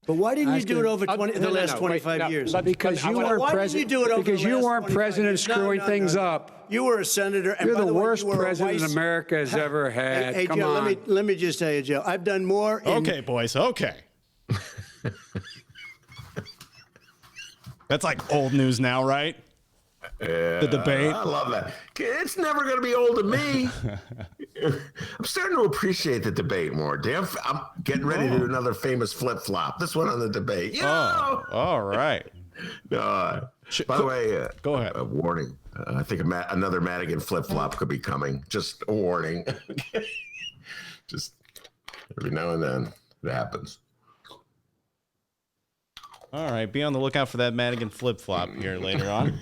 But why didn't you do it over the last 25 years? Because you weren't president. Because you weren't president screwing things up. You were a senator. And You're by the way, worst you were a president America has ever had. Hey, Come Joe, on. let me just tell you, Joe. I've done more. Okay, boys. Okay. That's like old news now, right? The debate. I love that. It's never going to be old to me. I'm starting to appreciate the debate more. Damn, I'm getting ready to do another famous flip-flop. This one on the debate. All right. By the way, go ahead. A warning. I think another Madigan flip-flop could be coming. Just a warning. Just every now and then it happens. All right, be on the lookout for that Madigan flip-flop here later on.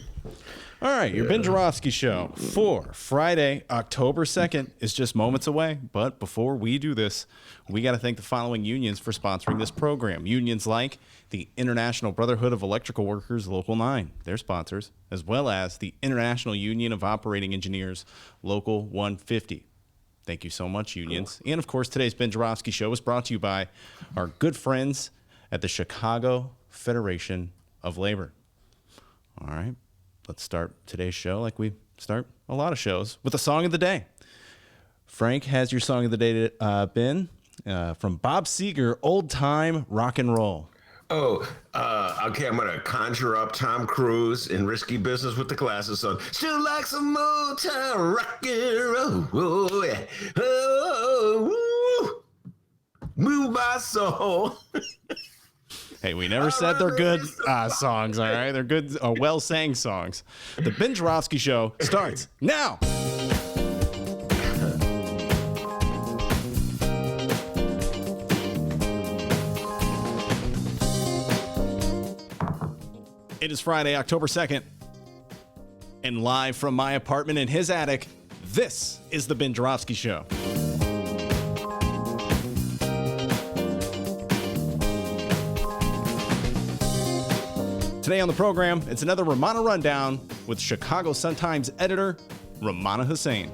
All right, your Ben Joravsky Show for Friday, October 2nd is just moments away. But before we do this, we got to thank the following unions for sponsoring this program. Unions like the International Brotherhood of Electrical Workers, Local 9, their sponsors, as well as the International Union of Operating Engineers, Local 150. Thank you so much, unions. And, of course, today's Ben Joravsky Show is brought to you by our good friends at the Chicago Federation of Labor. All right, let's start today's show like we start a lot of shows with a song of the day. Frank has your song of the day, Ben, from Bob Seger, Old Time Rock and Roll. Oh, okay, I'm going to conjure up Tom Cruise in Risky Business with the Glasses on. Still like some old time rock and roll. Oh, yeah. Oh, move my soul. Hey, we never said they're good songs, all right? They're good, well-sang songs. The Ben Joravsky Show starts now. It is Friday, October 2nd, and live from my apartment in his attic, this is the Ben Joravsky Show. Today on the program, it's another Rummana Rundown with Chicago Sun-Times editor, Rummana Hussain.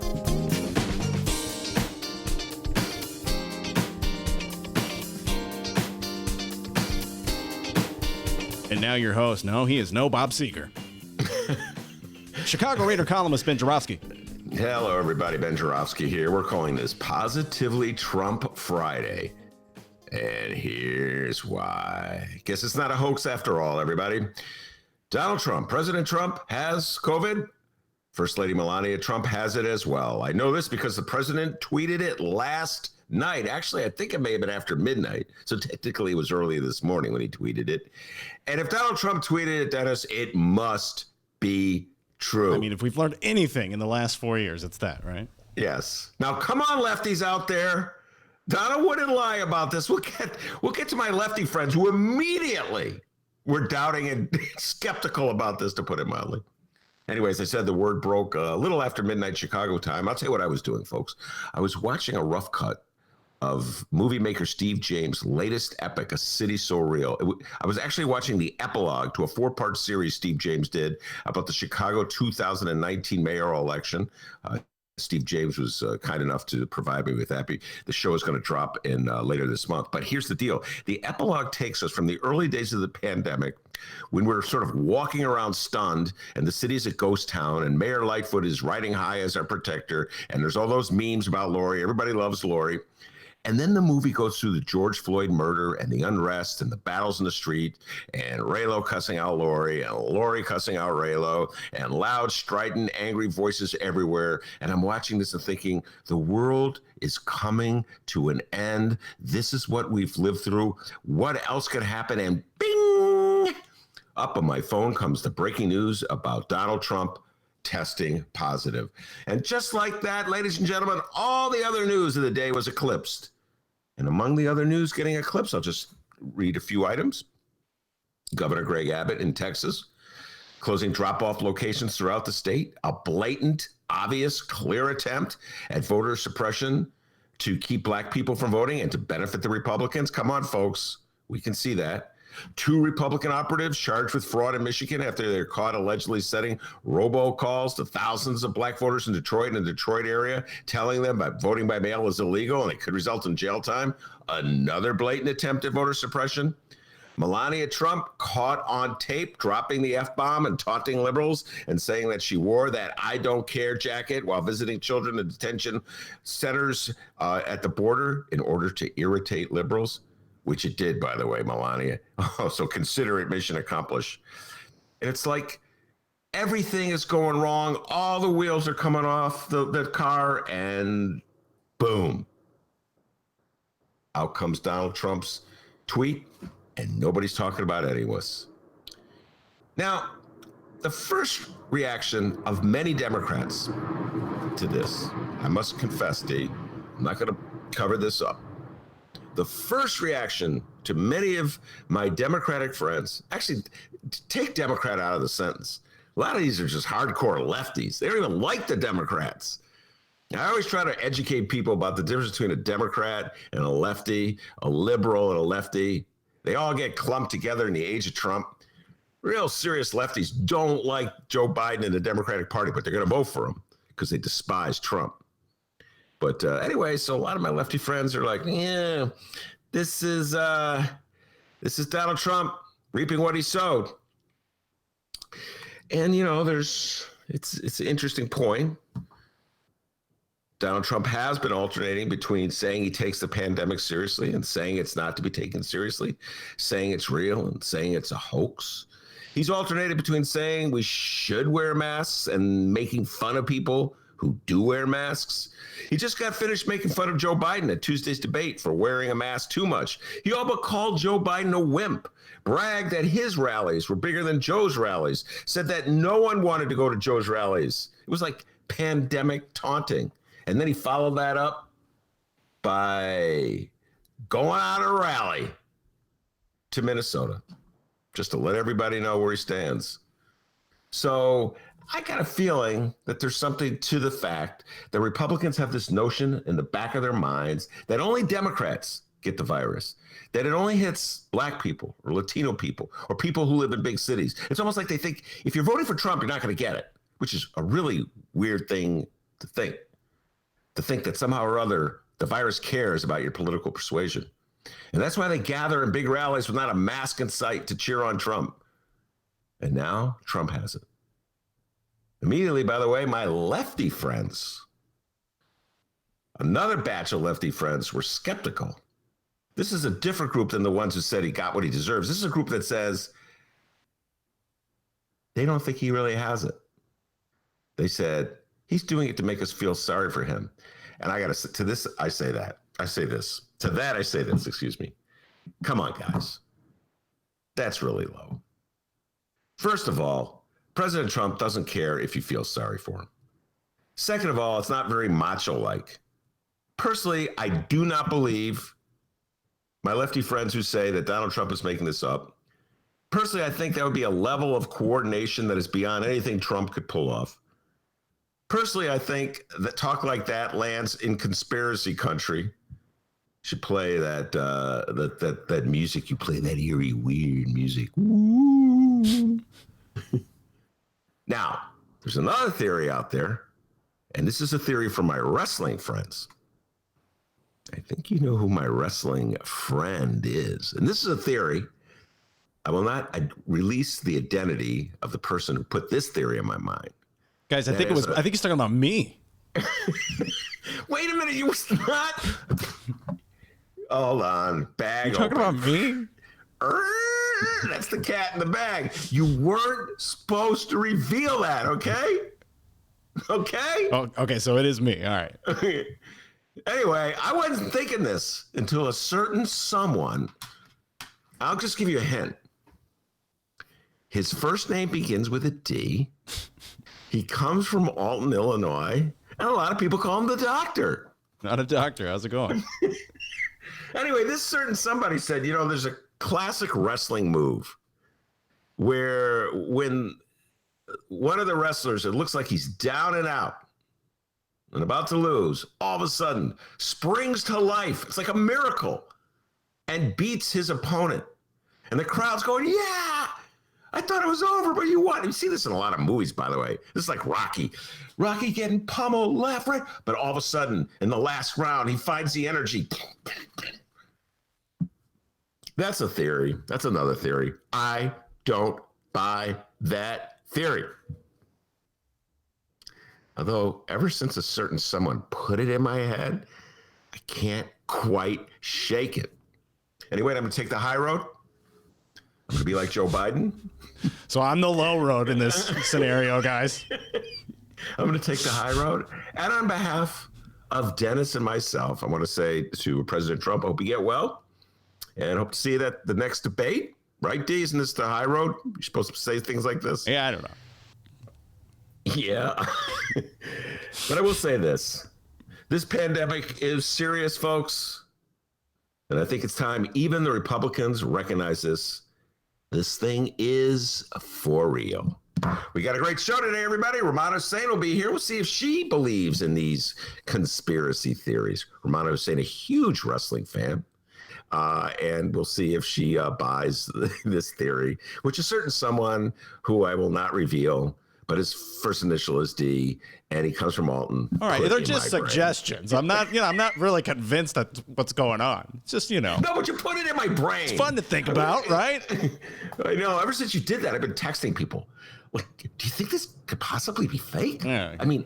And now your host. No, he is no Bob Seger. Chicago Raider columnist Ben Joravsky. Hello, everybody. Ben Joravsky here. We're calling this Positively Trump Friday. And here's why. Guess it's not a hoax after all, everybody. Donald Trump, President Trump has COVID. First Lady Melania Trump has it as well. I know this because the president tweeted it last night. Actually, I think it may have been after midnight. So technically it was early this morning when he tweeted it. And if Donald Trump tweeted it, Dennis, it must be true. I mean, if we've learned anything in the last 4 years, it's that, right? Yes. Now, come on, lefties out there. Donald wouldn't lie about this. We'll get to my lefty friends who immediately were doubting and skeptical about this, to put it mildly. Anyways, I said the word broke a little after midnight Chicago time. I'll tell you what I was doing, folks. I was watching a rough cut of movie maker Steve James' latest epic, A City So Real. I was actually watching the epilogue to a 4-part series Steve James did about the Chicago 2019 mayoral election. Steve James was kind enough to provide me with that. The show is going to drop in later this month. But here's the deal. The epilogue takes us from the early days of the pandemic, when we're sort of walking around stunned and the city's a ghost town and Mayor Lightfoot is riding high as our protector. And there's all those memes about Lori. Everybody loves Lori. And then the movie goes through the George Floyd murder and the unrest and the battles in the street and Raylo cussing out Lori and Lori cussing out Raylo and loud, strident, angry voices everywhere. And I'm watching this and thinking, the world is coming to an end. This is what we've lived through. What else could happen? And bing! Up on my phone comes the breaking news about Donald Trump testing positive. And just like that, ladies and gentlemen, all the other news of the day was eclipsed. And among the other news getting eclipsed, I'll just read a few items. Governor Greg Abbott in Texas, closing drop-off locations throughout the state, a blatant, obvious, clear attempt at voter suppression to keep black people from voting and to benefit the Republicans. Come on, folks, we can see that. 2 Republican operatives charged with fraud in Michigan after they're caught allegedly setting robocalls to thousands of black voters in Detroit and the Detroit area, telling them that voting by mail is illegal and it could result in jail time. Another blatant attempt at voter suppression. Melania Trump caught on tape dropping the F-bomb and taunting liberals and saying that she wore that I don't care jacket while visiting children in detention centers at the border in order to irritate liberals, which it did, by the way, Melania. Oh, so consider it mission accomplished. And it's like everything is going wrong. All the wheels are coming off the car, and boom. Out comes Donald Trump's tweet, and nobody's talking about any of us. Now, the first reaction of many Democrats to this, I must confess, D, I'm not going to cover this up. The first reaction to many of my Democratic friends, actually, take Democrat out of the sentence. A lot of these are just hardcore lefties. They don't even like the Democrats. I always try to educate people about the difference between a Democrat and a lefty, a liberal and a lefty. They all get clumped together in the age of Trump. Real serious lefties don't like Joe Biden and the Democratic Party, but they're going to vote for him because they despise Trump. But anyway, so a lot of my lefty friends are like, yeah, this is Donald Trump reaping what he sowed. And, you know, it's an interesting point. Donald Trump has been alternating between saying he takes the pandemic seriously and saying it's not to be taken seriously, saying it's real and saying it's a hoax. He's alternated between saying we should wear masks and making fun of people who do wear masks. He just got finished making fun of Joe Biden at Tuesday's debate for wearing a mask too much. He all but called Joe Biden a wimp, bragged that his rallies were bigger than Joe's rallies, said that no one wanted to go to Joe's rallies. It was like pandemic taunting. And then he followed that up by going on a rally to Minnesota just to let everybody know where he stands. So I got a feeling that there's something to the fact that Republicans have this notion in the back of their minds that only Democrats get the virus, that it only hits Black people or Latino people or people who live in big cities. It's almost like they think if you're voting for Trump, you're not going to get it, which is a really weird thing to think that somehow or other the virus cares about your political persuasion. And that's why they gather in big rallies with not a mask in sight to cheer on Trump. And now Trump has it. Immediately, by the way, my lefty friends, another batch of lefty friends, were skeptical. This is a different group than the ones who said he got what he deserves. This is a group that says they don't think he really has it. They said, he's doing it to make us feel sorry for him. And I got to say, to this, I say that. I say this. To that, I say this, excuse me. Come on, guys. That's really low. First of all, President Trump doesn't care if you feel sorry for him. Second of all, it's not very macho-like. Personally, I do not believe my lefty friends who say that Donald Trump is making this up. Personally, I think that would be a level of coordination that is beyond anything Trump could pull off. Personally, I think that talk like that lands in conspiracy country. You should play that music. You play that eerie, weird music. Ooh. Now, there's another theory out there, and this is a theory from my wrestling friends. I think you know who my wrestling friend is. And this is a theory. I will not release the identity of the person who put this theory in my mind. Guys, I think he's talking about me. Wait a minute, you was not. Hold on, bag. You talking about me? That's the cat in the bag. You weren't supposed to reveal that, okay? Okay? Oh, okay, so it is me. All right. Anyway, I wasn't thinking this until a certain someone, I'll just give you a hint. His first name begins with a D. He comes from Alton, Illinois, and a lot of people call him the doctor. Not a doctor. How's it going? Anyway, this certain somebody said, you know, there's a classic wrestling move where when one of the wrestlers, it looks like he's down and out and about to lose, all of a sudden springs to life. It's like a miracle and beats his opponent. And the crowd's going, yeah, I thought it was over, but you won. You see this in a lot of movies, by the way. This is like Rocky. Rocky getting pummeled left, right. But all of a sudden, in the last round, he finds the energy. That's a theory. That's another theory. I don't buy that theory. Although, ever since a certain someone put it in my head, I can't quite shake it. Anyway, I'm going to take the high road. I'm going to be like Joe Biden. So I'm the low road in this scenario, guys. I'm going to take the high road. And on behalf of Dennis and myself, I want to say to President Trump, hope you get well. And hope to see you at the next debate. Right, D? Isn't this the high road? You're supposed to say things like this? Yeah, I don't know. Yeah. But I will say this. This pandemic is serious, folks. And I think it's time even the Republicans recognize this. This thing is for real. We got a great show today, everybody. Rummana Hussain will be here. We'll see if she believes in these conspiracy theories. Rummana Hussain, a huge wrestling fan. And we'll see if she buys this theory, which is certain someone who I will not reveal, but his first initial is D, and he comes from Alton. All right, they're just suggestions. I'm not really convinced that's what's going on. It's just, No, but you put it in my brain. It's fun to think about, right? I know. Ever since you did that, I've been texting people. Like, do you think this could possibly be fake? Yeah. I mean,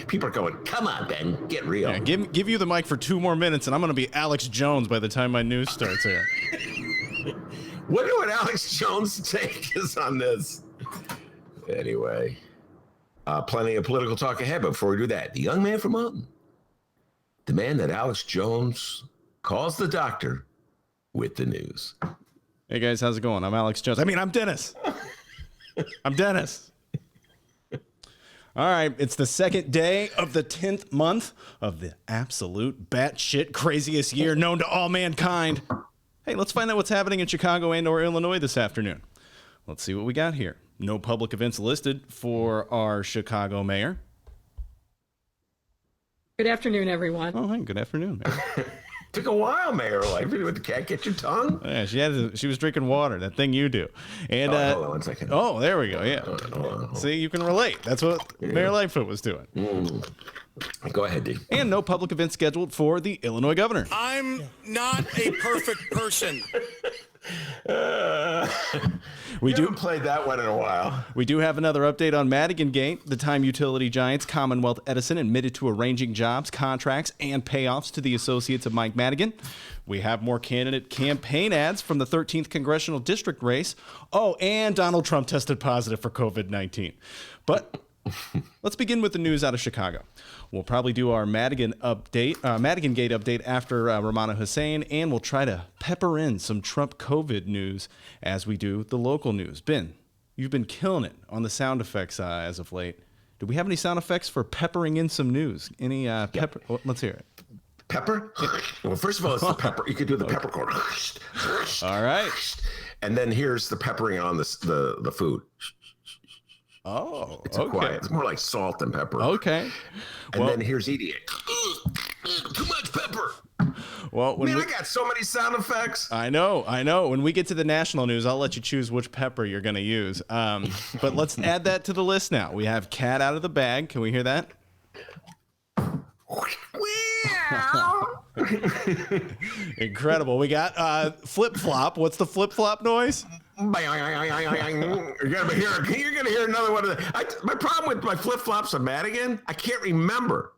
people are going, come on, Ben, get real. Yeah, give you the mic for 2 more minutes, and I'm going to be Alex Jones by the time my news starts here. Wonder what Alex Jones' take is on this. Anyway, plenty of political talk ahead, but before we do that, the young man from Alton, the man that Alex Jones calls the doctor with the news. Hey, guys, how's it going? I'm Alex Jones. I'm Dennis. I'm Dennis. All right, it's the second day of the 10th month of the absolute batshit craziest year known to all mankind. Hey, let's find out what's happening in Chicago and or Illinois this afternoon. Let's see what we got here. No public events listed for our Chicago mayor. Good afternoon, everyone. Oh, hey, good afternoon, Mayor. Took a while, Mayor. Like, with the cat get your tongue? Yeah, she was drinking water, that thing you do. And hold on 1 second. Oh, there we go. Yeah. See, you can relate. That's what Mayor Lightfoot was doing. Go ahead, D. And no public event scheduled for the Illinois governor. I'm not a perfect person. We haven't played that one in a while. We do have another update on Madigan Gate. The time utility giants Commonwealth Edison admitted to arranging jobs, contracts, and payoffs to the associates of Mike Madigan. We have more candidate campaign ads from the 13th congressional district race. Oh, and Donald Trump tested positive for COVID-19. But let's begin with the news out of Chicago. We'll probably do our Madigan Gate update after Rummana Hussain, and we'll try to pepper in some Trump COVID news as we do the local news. Ben, you've been killing it on the sound effects as of late. Do we have any sound effects for peppering in some news? Any pepper? Well, let's hear it. Pepper? Well, first of all, it's the pepper. You could do the peppercorn. All right. And then here's the peppering on the food. Oh, it's quiet. It's more like salt than pepper. Okay. And then here's eating it. Too much pepper. Well, I got so many sound effects. I know. When we get to the national news, I'll let you choose which pepper you're going to use. But let's add that to the list now. We have cat out of the bag. Can we hear that? Incredible. We got flip-flop. What's the flip-flop noise? You're gonna hear another one of the. My problem with my flip-flops on Madigan, I can't remember.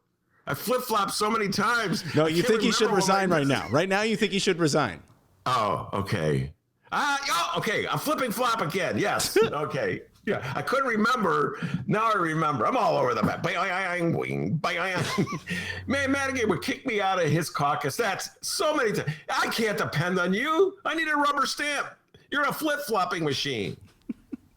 I flip-flop so many times. No, you think he should resign right now. Right now, you think he should resign. Oh, okay. Okay. I'm flipping flop again. Yes. Okay. Yeah, I couldn't remember. Now I remember. I'm all over the map. Man, Madigan would kick me out of his caucus. That's so many times. I can't depend on you. I need a rubber stamp. You're a flip-flopping machine.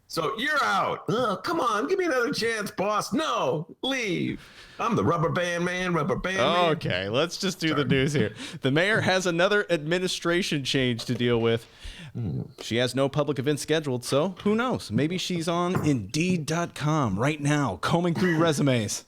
So you're out. Oh, come on. Give me another chance, boss. No, leave. I'm the rubber band man, Okay, let's just do the news here. The mayor has another administration change to deal with. She has no public events scheduled, so who knows? Maybe she's on Indeed.com right now, combing through resumes.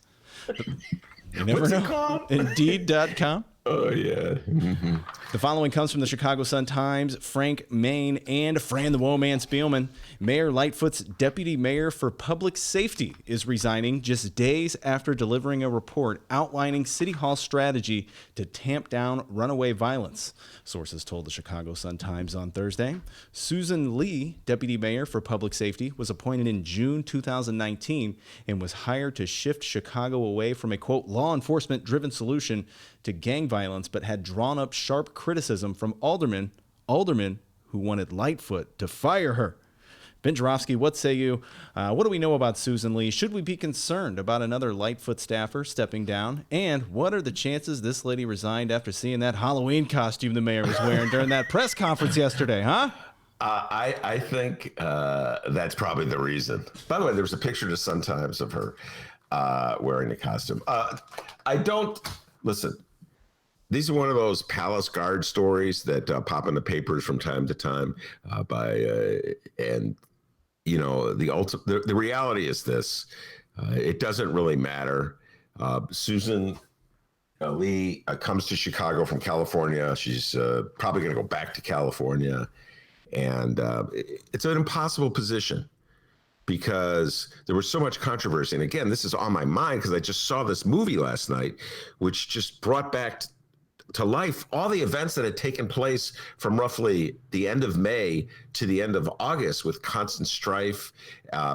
You never know. What's it called? Indeed.com. Oh, yeah. Mm-hmm. The following comes from the Chicago Sun-Times. Frank Main and Fran the Woman Spielman. Mayor Lightfoot's deputy mayor for public safety is resigning just days after delivering a report outlining City Hall's strategy to tamp down runaway violence. Sources told the Chicago Sun-Times on Thursday. Susan Lee, deputy mayor for public safety, was appointed in June 2019 and was hired to shift Chicago away from a, quote, law enforcement-driven solution to gang violence, but had drawn up sharp criticism from aldermen who wanted Lightfoot to fire her. Ben Joravsky, what say you? What do we know about Susan Lee? Should we be concerned about another Lightfoot staffer stepping down? And what are the chances this lady resigned after seeing that Halloween costume the mayor was wearing during that press conference yesterday, huh? I think that's probably the reason. By the way, there was a picture in the Sun-Times of her wearing the costume. Listen, these are one of those palace guard stories that pop in the papers from time to time. The reality is this: it doesn't really matter. Susan Lee comes to Chicago from California. She's probably going to go back to California, and it's an impossible position because there was so much controversy. And again, this is on my mind because I just saw this movie last night, which just brought back to life all the events that had taken place from roughly the end of May to the end of August, with constant strife,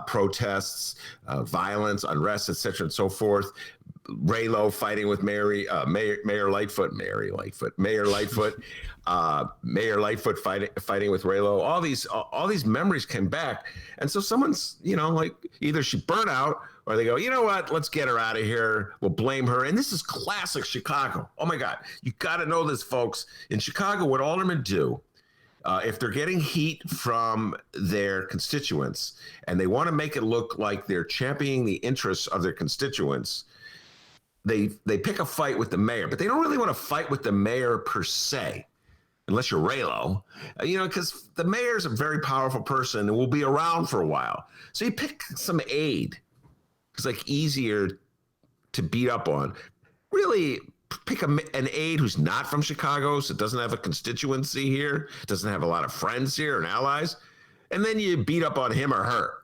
protests, violence, unrest, et cetera, and so forth. Raylo fighting with Mayor Lightfoot, Mayor Lightfoot fighting with Raylo. All these memories came back, and so someone's, like, either she burnt out or they go, you know what, let's get her out of here. We'll blame her. And this is classic Chicago. Oh my God, you got to know this, folks. In Chicago, what aldermen do, if they're getting heat from their constituents and they want to make it look like they're championing the interests of their constituents, they pick a fight with the mayor, but they don't really want to fight with the mayor per se, unless you're Raylo, because the mayor is a very powerful person and will be around for a while. So you pick some aide. It's like easier to beat up on. Really pick an aide who's not from Chicago, so doesn't have a constituency here, doesn't have a lot of friends here and allies, and then you beat up on him or her.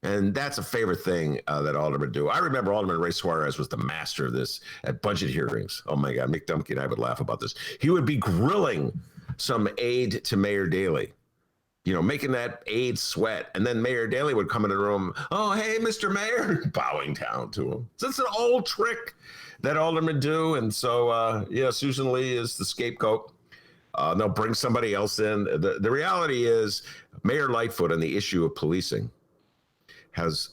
And that's a favorite thing that aldermen do. I remember Alderman Ray Suarez was the master of this at budget hearings. Oh my God, Mick Dumke and I would laugh about this. He would be grilling some aide to Mayor Daley, making that aide sweat. And then Mayor Daley would come in the room, oh, hey, Mr. Mayor, bowing down to him. So it's an old trick that aldermen do. And so, Susan Lee is the scapegoat. They'll bring somebody else in. The reality is Mayor Lightfoot on the issue of policing has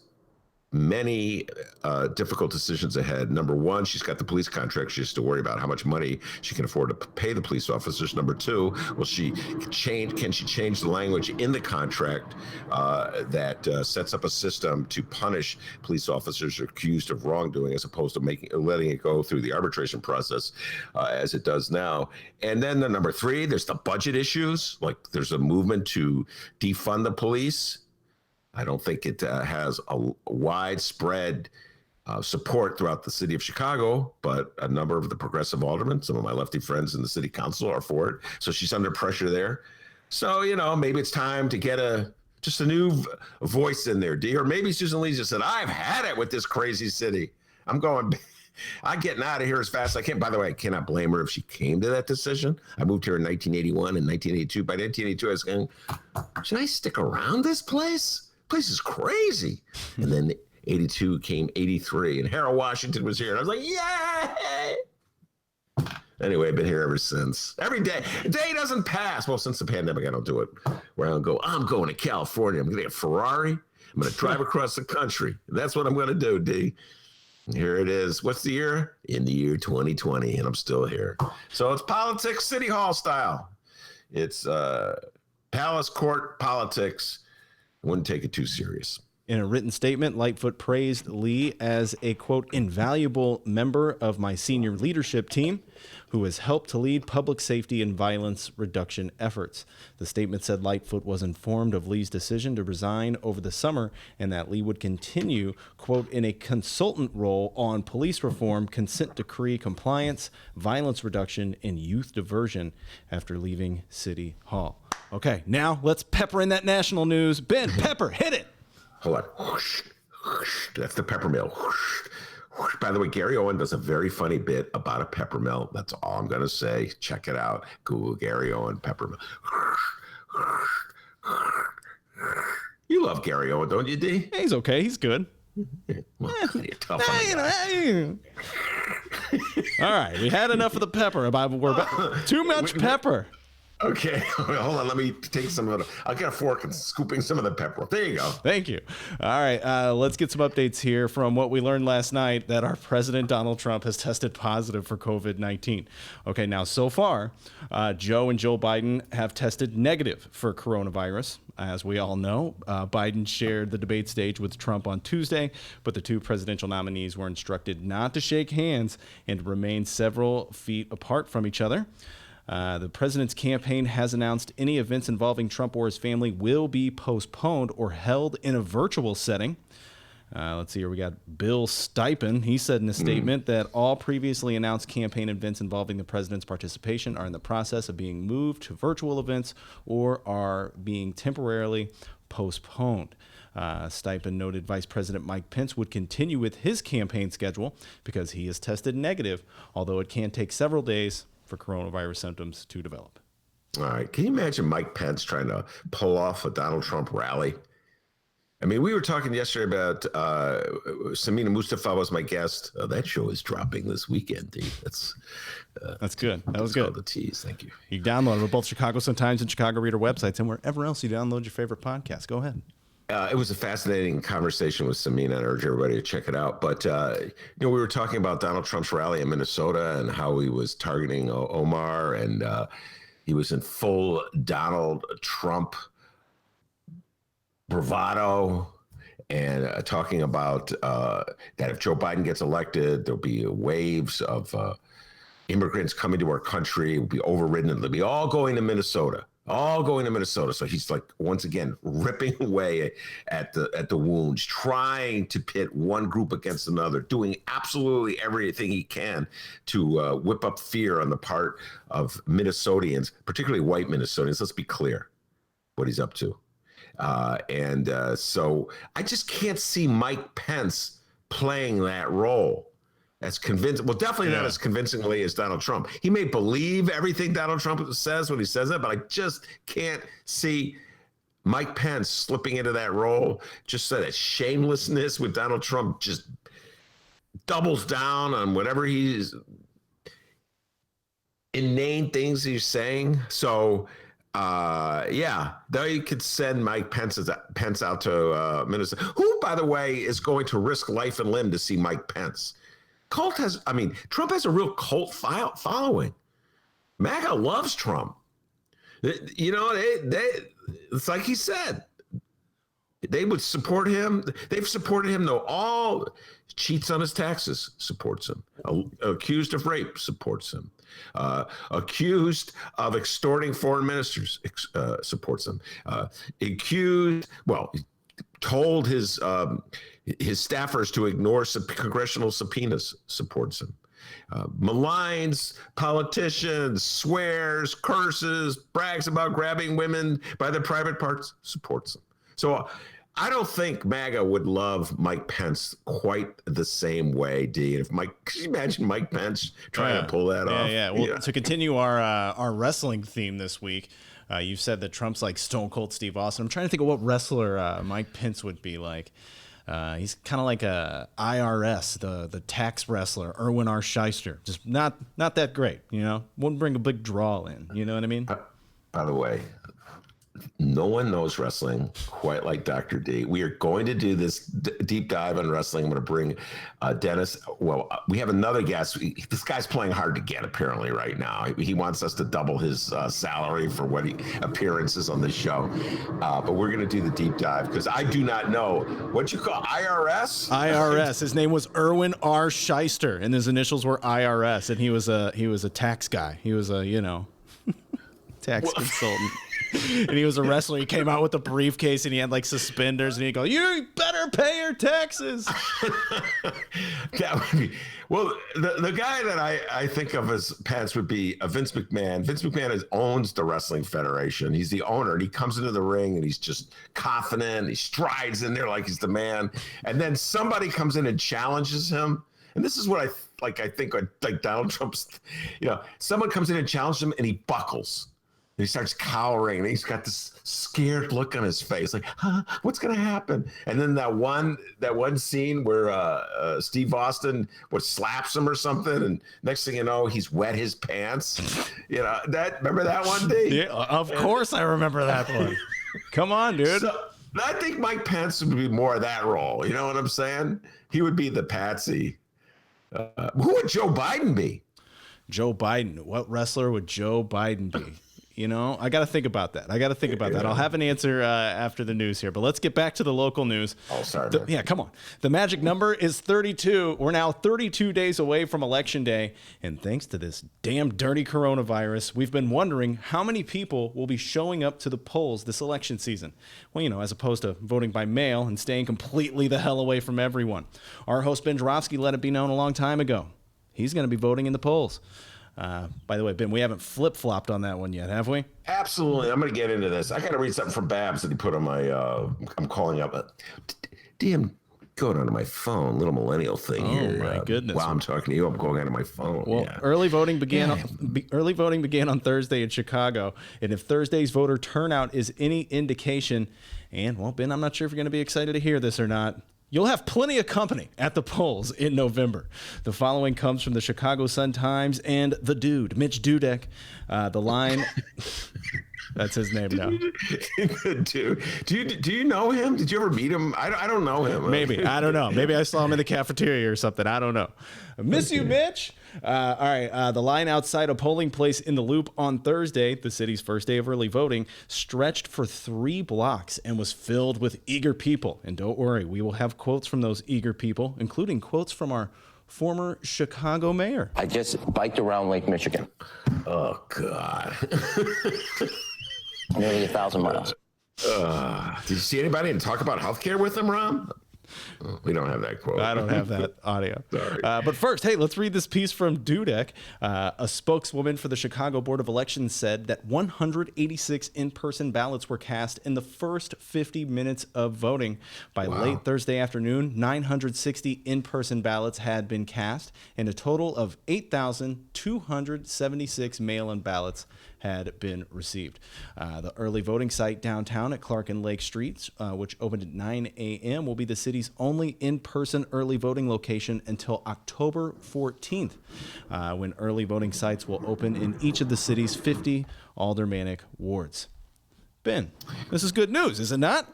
many difficult decisions ahead. Number one, she's got the police contract she has to worry about, how much money she can afford to pay the police officers. Number two, can she change the language in the contract that sets up a system to punish police officers accused of wrongdoing, as opposed to letting it go through the arbitration process as it does now. And then number three, there's the budget issues. Like, there's a movement to defund the police. I don't think it has a widespread support throughout the city of Chicago, but a number of the progressive aldermen, some of my lefty friends in the city council, are for it. So she's under pressure there. So, maybe it's time to get just a new voice in there, D. Or maybe Susan Lee just said, I've had it with this crazy city. I'm getting out of here as fast as I can. By the way, I cannot blame her if she came to that decision. I moved here in 1981 and 1982. By 1982, I was going, should I stick around this place? Place is crazy. And then 82 came 83, and Harold Washington was here, and I was like, yay! Anyway, I've been here ever since. Every day. A day doesn't pass. Well, since the pandemic, I don't do it. Where I don't go, I'm going to California. I'm going to get a Ferrari. I'm going to drive across the country. That's what I'm going to do, D. Here it is. What's the year? In the year 2020, and I'm still here. So it's politics, City Hall style. It's palace court politics. I wouldn't take it too serious. In a written statement, Lightfoot praised Lee as a, quote, invaluable member of my senior leadership team who has helped to lead public safety and violence reduction efforts. The statement said Lightfoot was informed of Lee's decision to resign over the summer and that Lee would continue, quote, in a consultant role on police reform, consent decree compliance, violence reduction, and youth diversion after leaving City Hall. Okay, now let's pepper in that national news. Ben, pepper, hit it. Hold on. Whoosh, whoosh. That's the pepper mill. Whoosh, whoosh. By the way, Gary Owen does a very funny bit about a pepper mill. That's all I'm going to say. Check it out. Google Gary Owen pepper mill. You love Gary Owen, don't you, D? Yeah, he's okay. He's good. Well, you're tough on the guy. All right, we had enough of the pepper. Too much pepper. Okay, hold on. Let me take some of it. I'll get a fork and scooping some of the pepper. There you go. Thank you. All right, let's get some updates here from what we learned last night, that our president, Donald Trump, has tested positive for COVID-19. Okay, now so far, Joe and Joe Biden have tested negative for coronavirus. As we all know, Biden shared the debate stage with Trump on Tuesday, but the two presidential nominees were instructed not to shake hands and remain several feet apart from each other. The president's campaign has announced any events involving Trump or his family will be postponed or held in a virtual setting. Let's see here. We got Bill Stipend. He said in a statement that all previously announced campaign events involving the president's participation are in the process of being moved to virtual events or are being temporarily postponed. Stipend noted Vice President Mike Pence would continue with his campaign schedule because he has tested negative, although it can take several days for coronavirus symptoms to develop. All right. Can you imagine Mike Pence trying to pull off a Donald Trump rally? I mean, we were talking yesterday about Samina Mustafa was my guest. That show is dropping this weekend, D. That's good. That was good. The tease. Thank you. You can download it on both Chicago Sun-Times and Chicago Reader websites and wherever else you download your favorite podcast. Go ahead. It was a fascinating conversation with Samina, and I urge everybody to check it out. But, we were talking about Donald Trump's rally in Minnesota and how he was targeting Omar, and he was in full Donald Trump bravado and talking about that if Joe Biden gets elected, there'll be waves of immigrants coming to our country, will be overridden, and they'll be all going to Minnesota. So he's like, once again, ripping away at the wounds, trying to pit one group against another, doing absolutely everything he can to whip up fear on the part of Minnesotians, particularly white Minnesotans. Let's be clear what he's up to. So I just can't see Mike Pence playing that role as convincing. Well, definitely not as convincingly as Donald Trump. He may believe everything Donald Trump says when he says that, but I just can't see Mike Pence slipping into that role. Just that shamelessness with Donald Trump just doubles down on whatever he's inane things he's saying. So, you could send Mike Pence out to Minnesota, who, by the way, is going to risk life and limb to see Mike Pence. Trump has a real cult following. MAGA loves Trump. It's like he said, they would support him. They've supported him, though. All cheats on his taxes, supports him. Accused of rape, supports him. Accused of extorting foreign ministers, supports him. Told his staffers to ignore congressional subpoenas, supports him. Maligns politicians, swears, curses, brags about grabbing women by their private parts, supports them. So I don't think MAGA would love Mike Pence quite the same way, D. Could you imagine Mike Pence trying to pull that off? Yeah. Well, to continue our wrestling theme this week, you said that Trump's like Stone Cold Steve Austin. I'm trying to think of what wrestler Mike Pence would be like. He's kind of like a IRS, the tax wrestler, Erwin R. Shyster. Just not that great, Wouldn't bring a big draw in, you know what I mean? By the way, No one knows wrestling quite like Dr. D. We are going to do this deep dive on wrestling. I'm going to bring Dennis. Well, we have another guest. This guy's playing hard to get, apparently, right now. He wants us to double his salary for what appearances on the show. But we're going to do the deep dive because I do not know what you call IRS. IRS. His name was Erwin R. Shyster, and his initials were IRS. And he was a tax guy. He was a tax consultant. And he was a wrestler. He came out with a briefcase and he had like suspenders and he'd go, "You better pay your taxes." That would be, well, the guy that I think of as pants would be Vince McMahon. Vince McMahon owns the Wrestling Federation. He's the owner, and he comes into the ring and he's just confident. He strides in there like he's the man. And then somebody comes in and challenges him. And this is what I think like Donald Trump's, someone comes in and challenges him and he buckles. He starts cowering, and he's got this scared look on his face, like, what's going to happen? And then that one scene where Steve Austin slaps him or something, and next thing you know, he's wet his pants. Remember that one, D? Yeah, of course I remember that one. Come on, dude. So, I think Mike Pence would be more of that role. You know what I'm saying? He would be the patsy. Who would Joe Biden be? Joe Biden. What wrestler would Joe Biden be? I got to think about that. I'll have an answer after the news here, but let's get back to the local news. Oh, sorry. Yeah, come on. The magic number is 32. We're now 32 days away from Election Day, and thanks to this damn dirty coronavirus, we've been wondering how many people will be showing up to the polls this election season. Well, as opposed to voting by mail and staying completely the hell away from everyone. Our host, Ben Joravsky, let it be known a long time ago. He's going to be voting in the polls. By the way, Ben, we haven't flip-flopped on that one yet, have we? Absolutely. I'm going to get into this. I got to read something from Babs that he put on my, I'm calling up. Damn, going onto my phone, little millennial thing here. Oh, my goodness. While I'm talking to you, I'm going onto my phone. Well, yeah. Early voting began on Thursday in Chicago, and if Thursday's voter turnout is any indication, and, well, Ben, I'm not sure if you're going to be excited to hear this or not, you'll have plenty of company at the polls in November. The following comes from the Chicago Sun-Times and the dude, Mitch Dudek. The line, that's his name now. Dude, do you know him? Did you ever meet him? I don't know him. Maybe. I don't know. Maybe I saw him in the cafeteria or something. I don't know. I miss you, Mitch. All right. The line outside a polling place in the Loop on Thursday, the city's first day of early voting, stretched for 3 blocks and was filled with eager people. And don't worry, we will have quotes from those eager people, including quotes from our former Chicago mayor. I just biked around Lake Michigan. Oh, God. Nearly 1,000 miles. Did you see anybody and talk about healthcare with him, Ron? We don't have that quote. I don't have that audio. Sorry. But first, hey, let's read this piece from Dudek. A spokeswoman for the Chicago Board of Elections said that 186 in-person ballots were cast in the first 50 minutes of voting. By late Thursday afternoon, 960 in-person ballots had been cast, and a total of 8,276 mail-in ballots had been received. The early voting site downtown at Clark and Lake Streets, which opened at 9 a.m., will be the city's only in-person early voting location until October 14th, when early voting sites will open in each of the city's 50 aldermanic wards. Ben, this is good news, is it not?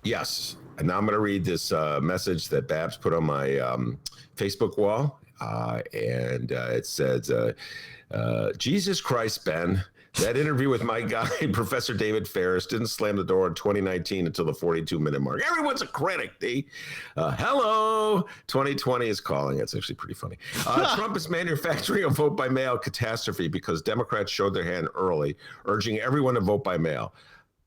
Yes. And now I'm going to read this message that Babs put on my Facebook wall. And it says, Jesus Christ, Ben. That interview with my guy, Professor David Ferris, didn't slam the door in 2019 until the 42-minute mark. Everyone's a critic, D. Hello. 2020 is calling. It's actually pretty funny. Trump is manufacturing a vote by mail catastrophe because Democrats showed their hand early, urging everyone to vote by mail.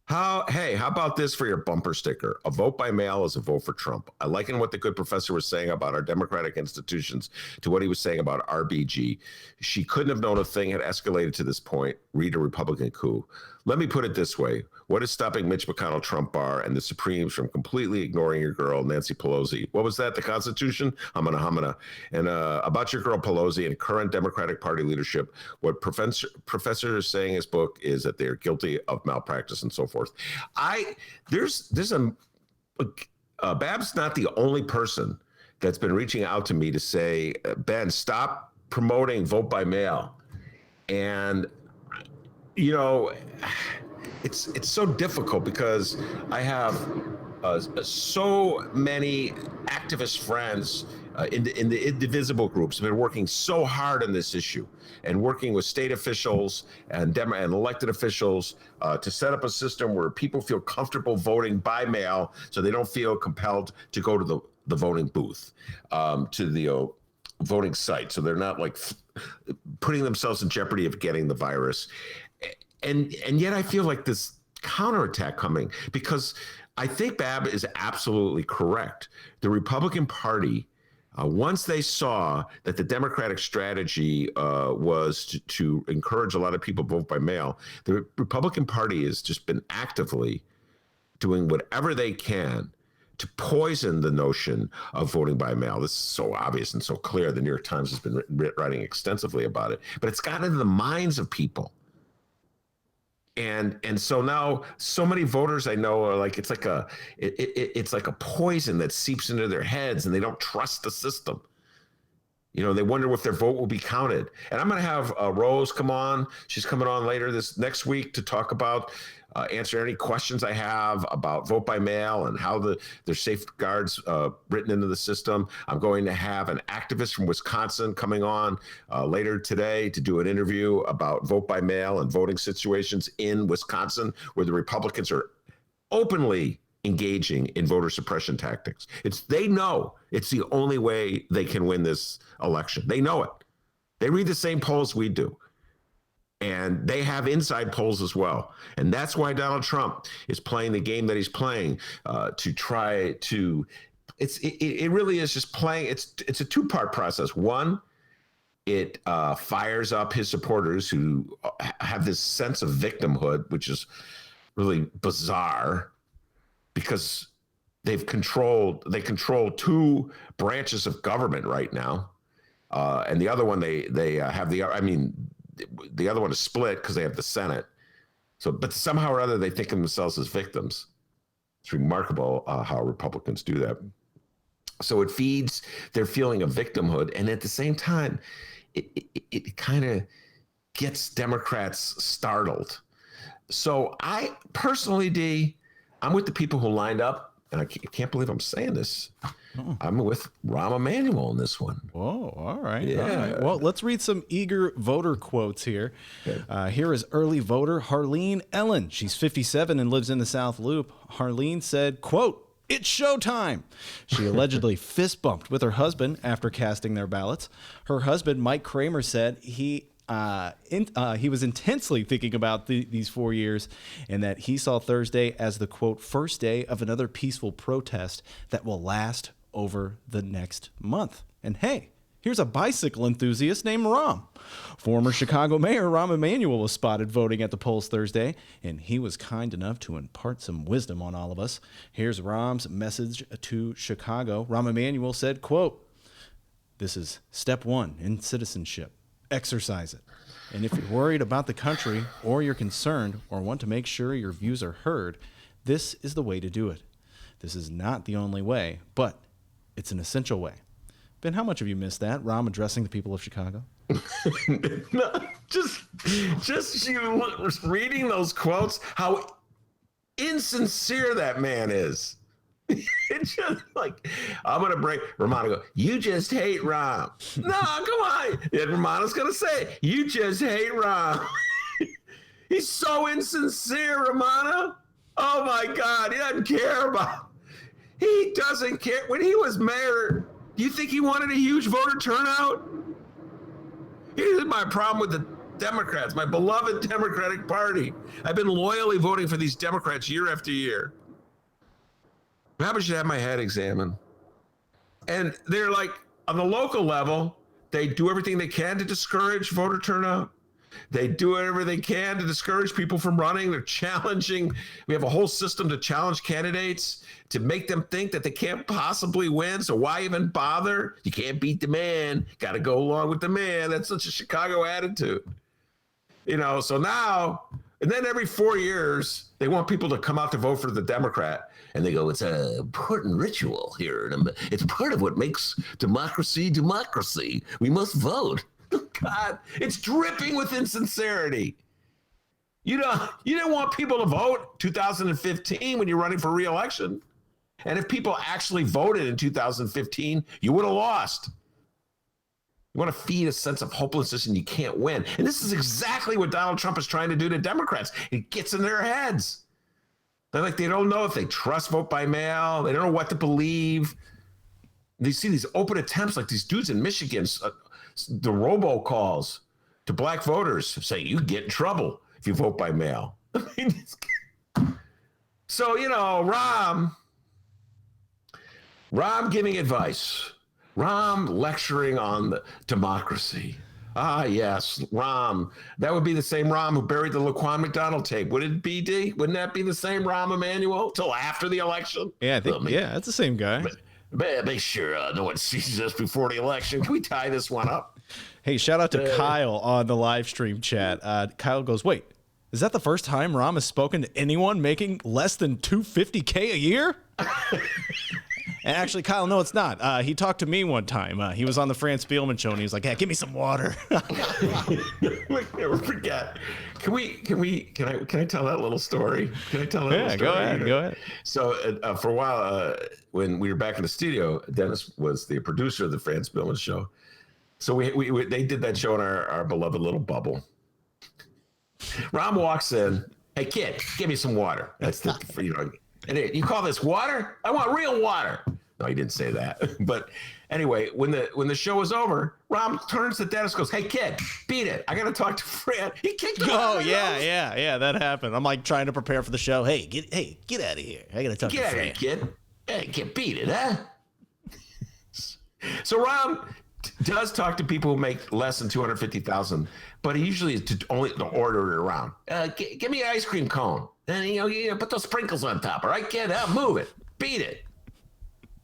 How about this for your bumper sticker? A vote by mail is a vote for Trump. I liken what the good professor was saying about our democratic institutions to what he was saying about RBG. She couldn't have known a thing had escalated to this point. Read a Republican coup. Let me put it this way. What is stopping Mitch McConnell, Trump Barr, and the Supremes from completely ignoring your girl, Nancy Pelosi? What was that, the Constitution? Hamana. And about your girl Pelosi and current Democratic Party leadership, what Professor is saying in his book is that they're guilty of malpractice and so forth. There's Bab's not the only person that's been reaching out to me to say, Ben, stop promoting vote by mail. And, it's so difficult because I have so many activist friends in the indivisible groups have been working so hard on this issue and working with state officials and elected officials to set up a system where people feel comfortable voting by mail, so they don't feel compelled to go to the voting booth, to the voting site, so they're not like putting themselves in jeopardy of getting the virus. And yet I feel like this counterattack coming, because I think Bab is absolutely correct. The Republican Party, once they saw that the Democratic strategy was to encourage a lot of people to vote by mail, the Republican Party has just been actively doing whatever they can to poison the notion of voting by mail. This is so obvious and so clear. The New York Times has been writing extensively about it, but it's gotten into the minds of people. And so now so many voters I know are like, it's like a poison that seeps into their heads, and they don't trust the system. You know, they wonder if their vote will be counted. And I'm going to have Rose come on. She's coming on later this next week to talk about, answer any questions I have about vote by mail and how there's safeguards written into the system. I'm going to have an activist from Wisconsin coming on later today to do an interview about vote by mail and voting situations in Wisconsin, where the Republicans are openly engaging in voter suppression tactics. They know it's the only way they can win this election. They know it. They read the same polls we do. And they have inside polls as well. And that's why Donald Trump is playing the game that he's playing to try to, it really is just playing, it's a two-part process. One, it fires up his supporters who have this sense of victimhood, which is really bizarre, because they control two branches of government right now. And the other one, they have the other one is split because they have the Senate. So, but somehow or other, they think of themselves as victims. It's remarkable how Republicans do that. So it feeds their feeling of victimhood. And at the same time, it kind of gets Democrats startled. So I personally, D, I'm with the people who lined up, and I can't believe I'm saying this. Oh. I'm with Rahm Emanuel in this one. Whoa, all right. Yeah. All right. Well, let's read some eager voter quotes here. Okay. Here is early voter Harleen Ellen. She's 57 and lives in the South Loop. Harleen said, quote, "It's showtime." She allegedly fist bumped with her husband after casting their ballots. Her husband, Mike Kramer, said he was intensely thinking about these 4 years, and that he saw Thursday as the, quote, first day of another peaceful protest that will last over the next month. And hey, here's a bicycle enthusiast named Rahm. Former Chicago Mayor Rahm Emanuel was spotted voting at the polls Thursday, and he was kind enough to impart some wisdom on all of us. Here's Rahm's message to Chicago. Rahm Emanuel said, quote, "This is step one in citizenship. Exercise it. And if you're worried about the country, or you're concerned or want to make sure your views are heard, this is the way to do it. This is not the only way, but it's an essential way." Ben, how much have you missed that? Rahm addressing the people of Chicago? No, just you reading those quotes, how insincere that man is. It's just like, I'm going to break. Rummana go, "You just hate Rahm." No, come on. And Rummana's going to say, "You just hate Rahm." He's so insincere, Rummana. Oh my God. He doesn't care about, he doesn't care. When he was mayor, do you think he wanted a huge voter turnout? Here's my problem with the Democrats, my beloved Democratic Party. I've been loyally voting for these Democrats year after year. Maybe I should have my head examined. And they're like, on the local level, they do everything they can to discourage voter turnout. They do whatever they can to discourage people from running. They're challenging. We have a whole system to challenge candidates, to make them think that they can't possibly win. So why even bother? You can't beat the man. Got to go along with the man. That's such a Chicago attitude. You know, so now, and then every 4 years, they want people to come out to vote for the Democrat. And they go, "It's an important ritual here. It's part of what makes democracy democracy. We must vote." God, it's dripping with insincerity. You didn't want people to vote 2015 when you're running for re-election. And if people actually voted in 2015, you would have lost. You want to feed a sense of hopelessness and you can't win. And this is exactly what Donald Trump is trying to do to Democrats. It gets in their heads. They're like, they don't know if they trust vote by mail. They don't know what to believe. They see these open attempts like these dudes in Michigan, the robocalls to black voters saying you get in trouble if you vote by mail. So, Rahm giving advice. Rahm lecturing on the democracy. Ah, yes, Rahm. That would be the same Rahm who buried the Laquan McDonald tape. Would it be, D? Wouldn't that be the same Rahm Emanuel till after the election? Yeah, I think, that's the same guy. But make sure no one sees us before the election. Can we tie this one up? Hey, shout out to Kyle on the live stream chat. Kyle goes, wait, is that the first time Rahm has spoken to anyone making less than $250K a year? And actually, Kyle, no, it's not. He talked to me one time. He was on the Fran Spielman show, and he was like, "Yeah, give me some water." Never forget. Can I tell that little story? Can I tell that? Yeah, little story? Go ahead. So for a while, when we were back in the studio, Dennis was the producer of the Fran Spielman show. So they did that show in our beloved little bubble. Rahm walks in. Hey, kid, give me some water. That's And you call this water? I want real water. No, he didn't say that. But anyway, when the show was over, Rahm turns to Dennis, goes, "Hey kid, beat it. I got to talk to Fran." He kicked him out. Oh yeah, that happened. I'm like trying to prepare for the show. Hey, get out of here. I got to talk to Fran. Get out of here, kid. Hey, kid, beat it, huh? So Rahm does talk to people who make less than $250,000, but he usually is only to order it around. Give me an ice cream cone. And put those sprinkles on top. All right, kid, move it, beat it.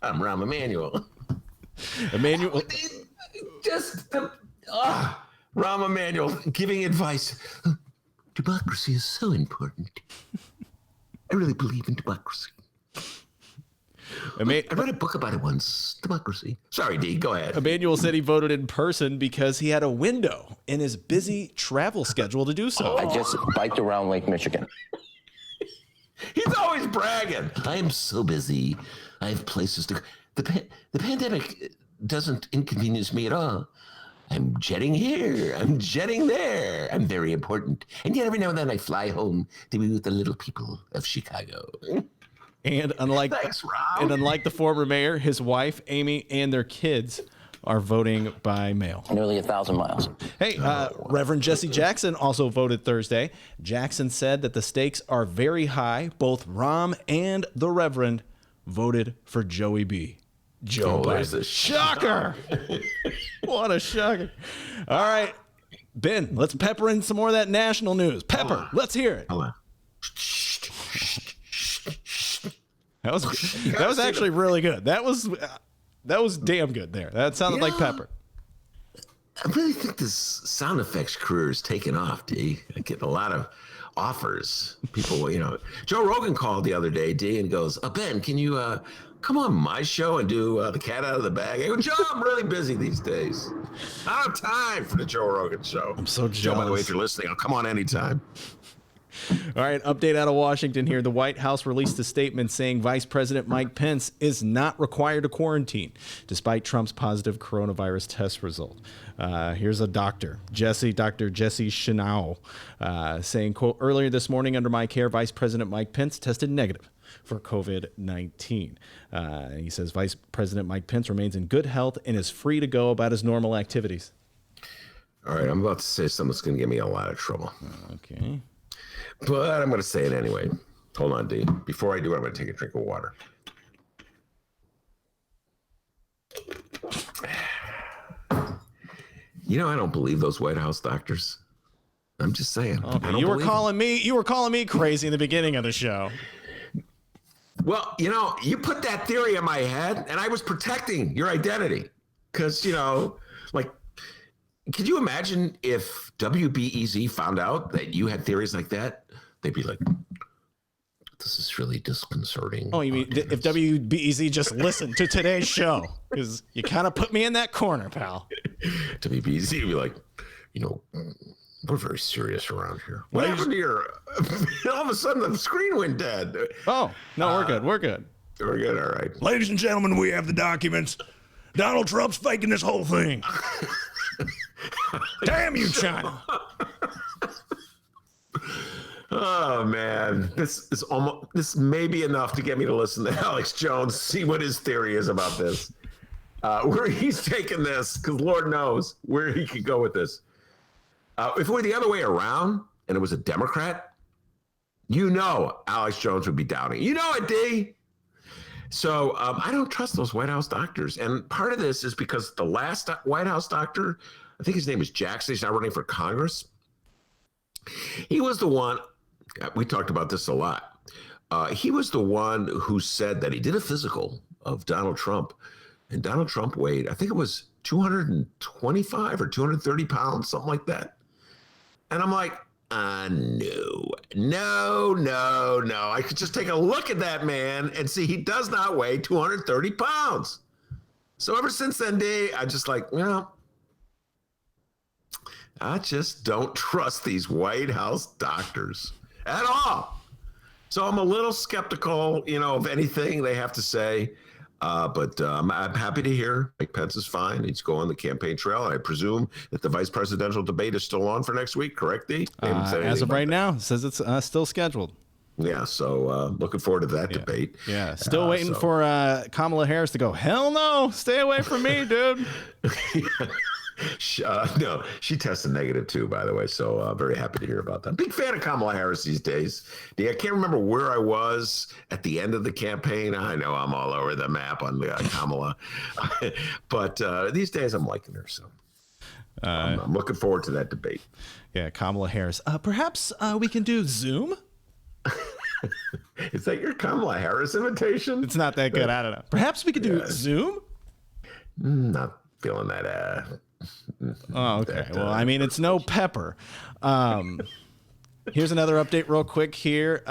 I'm Rahm Emanuel. Rahm Emanuel giving advice. Democracy is so important. I really believe in democracy. I read a book about it once. Democracy. Sorry, D. Go ahead. Emanuel said he voted in person because he had a window in his busy travel schedule to do so. I just biked around Lake Michigan. He's always bragging. I am so busy. I have places to go. The pandemic doesn't inconvenience me at all. I'm jetting here. I'm jetting there. I'm very important. And yet every now and then I fly home to be with the little people of Chicago. And unlike the former mayor, his wife, Amy, and their kids are voting by mail. Nearly 1,000 miles. Hey, Reverend Jesse Jackson also voted Thursday. Jackson said that the stakes are very high. Both Rahm and the Reverend voted for Joey B. Joe Biden. Shocker. What a shocker. All right, Ben, let's pepper in some more of that national news. Pepper, let's hear it. That was actually really good. That was damn good there. That sounded like pepper. I really think this sound effects career is taking off, D. I get a lot of offers. People, Joe Rogan called the other day, D, and goes, Ben, can you come on my show and do the cat out of the bag? I go, Joe, I'm really busy these days. I don't have time for the Joe Rogan show. I'm so jealous. Joe, by the way, if you're listening, I'll come on anytime. All right, update out of Washington here. The White House released a statement saying Vice President Mike Pence is not required to quarantine, despite Trump's positive coronavirus test result. Here's a doctor, Dr. Jesse Chenau, saying, quote, earlier this morning under my care, Vice President Mike Pence tested negative for COVID-19. He says Vice President Mike Pence remains in good health and is free to go about his normal activities. All right, I'm about to say something that's going to get me in a lot of trouble. Okay. But I'm going to say it anyway. Hold on, D. Before I do it, I'm going to take a drink of water. I don't believe those White House doctors. I'm just saying. Okay. You were calling me crazy in the beginning of the show. Well, you put that theory in my head, and I was protecting your identity. Because, could you imagine if WBEZ found out that you had theories like that? They'd be like, this is really disconcerting. Oh, you mean if WBEZ just listened to today's show? Because you kind of put me in that corner, pal. WBEZ would be like, We're very serious around here. What happened to your... All of a sudden, the screen went dead. Oh, no, we're good. We're good. We're good, all right. Ladies and gentlemen, we have the documents. Donald Trump's faking this whole thing. Damn you, China. Oh, man. This may be enough to get me to listen to Alex Jones, see what his theory is about this. Where he's taking this, because Lord knows where he could go with this. If it were the other way around and it was a Democrat, Alex Jones would be doubting. You know it, D. So I don't trust those White House doctors. And part of this is because the last White House doctor, I think his name is Jackson, he's now running for Congress. He was the one, we talked about this a lot. He was the one who said that he did a physical of Donald Trump. And Donald Trump weighed, I think it was 225 or 230 pounds, something like that. And I'm like, no. I could just take a look at that man and see he does not weigh 230 pounds. So ever since then, I just like, I just don't trust these White House doctors at all. So I'm a little skeptical, of anything they have to say. But I'm happy to hear Mike Pence is fine. He's going the campaign trail. I presume that the vice presidential debate is still on for next week, correct, D? As of right now, it says it's still scheduled. Yeah, so looking forward to that debate. Yeah, still waiting for Kamala Harris to go, hell no, stay away from me, dude. No, she tested negative too, by the way. So very happy to hear about that. Big fan of Kamala Harris these days. I can't remember where I was at the end of the campaign. I know I'm all over the map on Kamala, but these days I'm liking her. So I'm looking forward to that debate. Yeah, Kamala Harris. Perhaps we can do Zoom. Is that your Kamala Harris invitation? It's not that good. I don't know. Perhaps we could do Zoom. Not feeling that. Oh, okay. Well, I mean, it's no Pepper. Here's another update real quick here.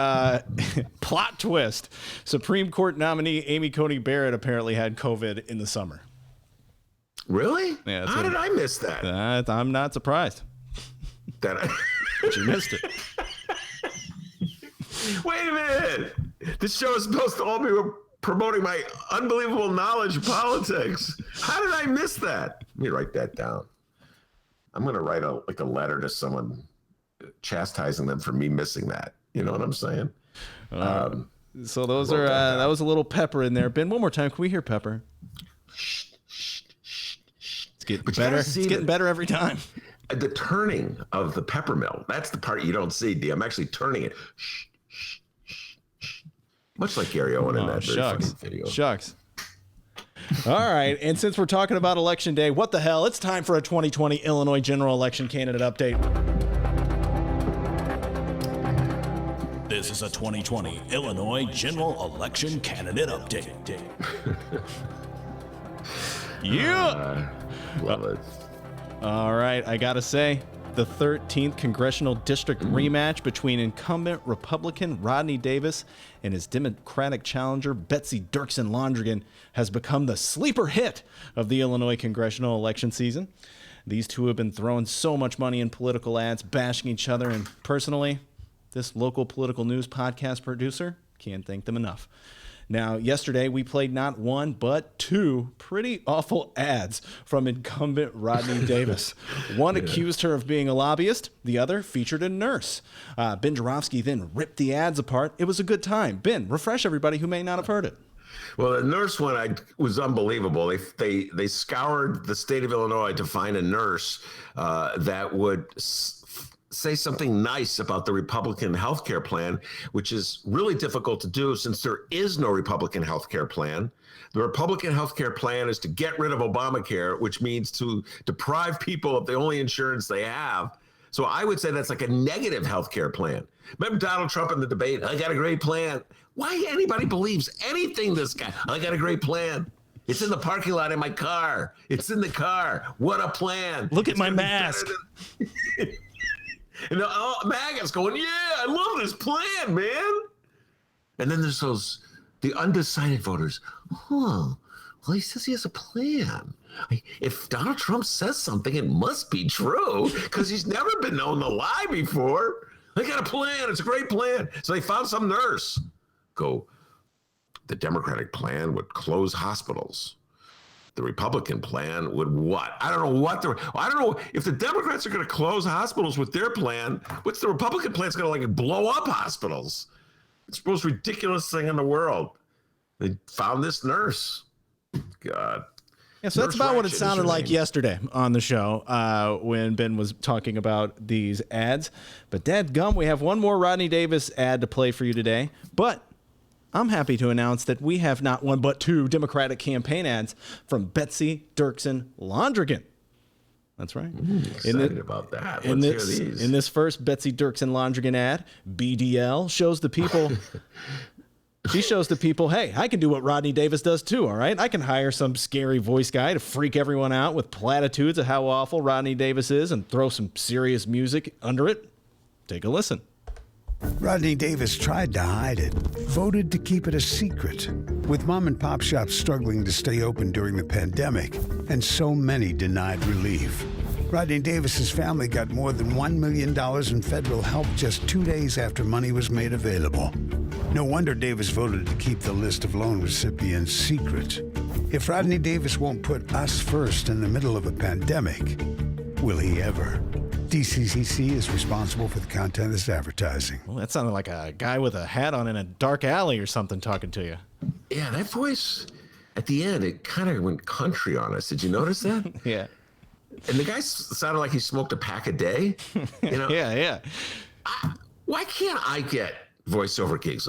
Plot twist. Supreme Court nominee Amy Coney Barrett apparently had COVID in the summer. Really? Yeah, how did I miss that? I'm not surprised. That But you missed it. Wait a minute. This show is supposed to all be promoting my unbelievable knowledge of politics. How did I miss that? Let me write that down. I'm going to write a letter to someone chastising them for me missing that. You know what I'm saying? So those are that was a little Pepper in there. Ben, one more time. Can we hear Pepper? It's getting better. It's getting better every time. The turning of the pepper mill. That's the part you don't see, D. I'm actually turning it. Much like Gary Owen in that very funny video. Shucks. All right. And since we're talking about Election Day, what the hell? It's time for a 2020 Illinois general election candidate update. This is a 2020 Illinois general election candidate update. Yeah. Love it. All right. I got to say, the 13th congressional district rematch between incumbent Republican Rodney Davis and his Democratic challenger Betsy Dirksen Londrigan has become the sleeper hit of the Illinois congressional election season. These two have been throwing so much money in political ads, bashing each other, and personally, this local political news podcast producer can't thank them enough. Now, yesterday we played not one, but two pretty awful ads from incumbent Rodney Davis. One accused her of being a lobbyist. The other featured a nurse. Ben Joravsky then ripped the ads apart. It was a good time. Ben, refresh everybody who may not have heard it. Well, the nurse one was unbelievable. They scoured the state of Illinois to find a nurse that would say something nice about the Republican health care plan, which is really difficult to do since there is no Republican health care plan. The Republican health care plan is to get rid of Obamacare, which means to deprive people of the only insurance they have. So I would say that's like a negative health care plan. Remember Donald Trump in the debate? I got a great plan. Why anybody believes anything this guy? I got a great plan. It's in the parking lot in my car. It's in the car. What a plan. Look at my mask. And MAGA's going, yeah, I love this plan, man. And then there's the undecided voters. Well, he says he has a plan. If Donald Trump says something, it must be true because he's never been known to lie before. They got a plan. It's a great plan. So they found some nurse. The Democratic plan would close hospitals. The Republican plan would what? I don't know if the Democrats are going to close hospitals with their plan. What's the Republican plan? It's going to blow up hospitals. It's the most ridiculous thing in the world. They found this nurse. God. Yeah, so that's about what it sounded like yesterday on the show when Ben was talking about these ads. But dadgum, we have one more Rodney Davis ad to play for you today. But I'm happy to announce that we have not one but two Democratic campaign ads from Betsy Dirksen Londrigan. That's right. Excited about that. Let's hear these. In this first Betsy Dirksen Londrigan ad, BDL shows the people... She shows the people, hey, I can do what Rodney Davis does too, all right? I can hire some scary voice guy to freak everyone out with platitudes of how awful Rodney Davis is and throw some serious music under it. Take a listen. Rodney Davis tried to hide it, voted to keep it a secret. With mom and pop shops struggling to stay open during the pandemic, and so many denied relief, Rodney Davis's family got more than $1 million in federal help just 2 days after money was made available. No wonder Davis voted to keep the list of loan recipients secret. If Rodney Davis won't put us first in the middle of a pandemic, will he ever? DCCC is responsible for the content of this advertising. Well, that sounded like a guy with a hat on in a dark alley or something talking to you. Yeah, that voice at the end, it kind of went country on us. Did you notice that? Yeah. And the guy sounded like he smoked a pack a day. You know? Yeah. Why can't I get voiceover gigs?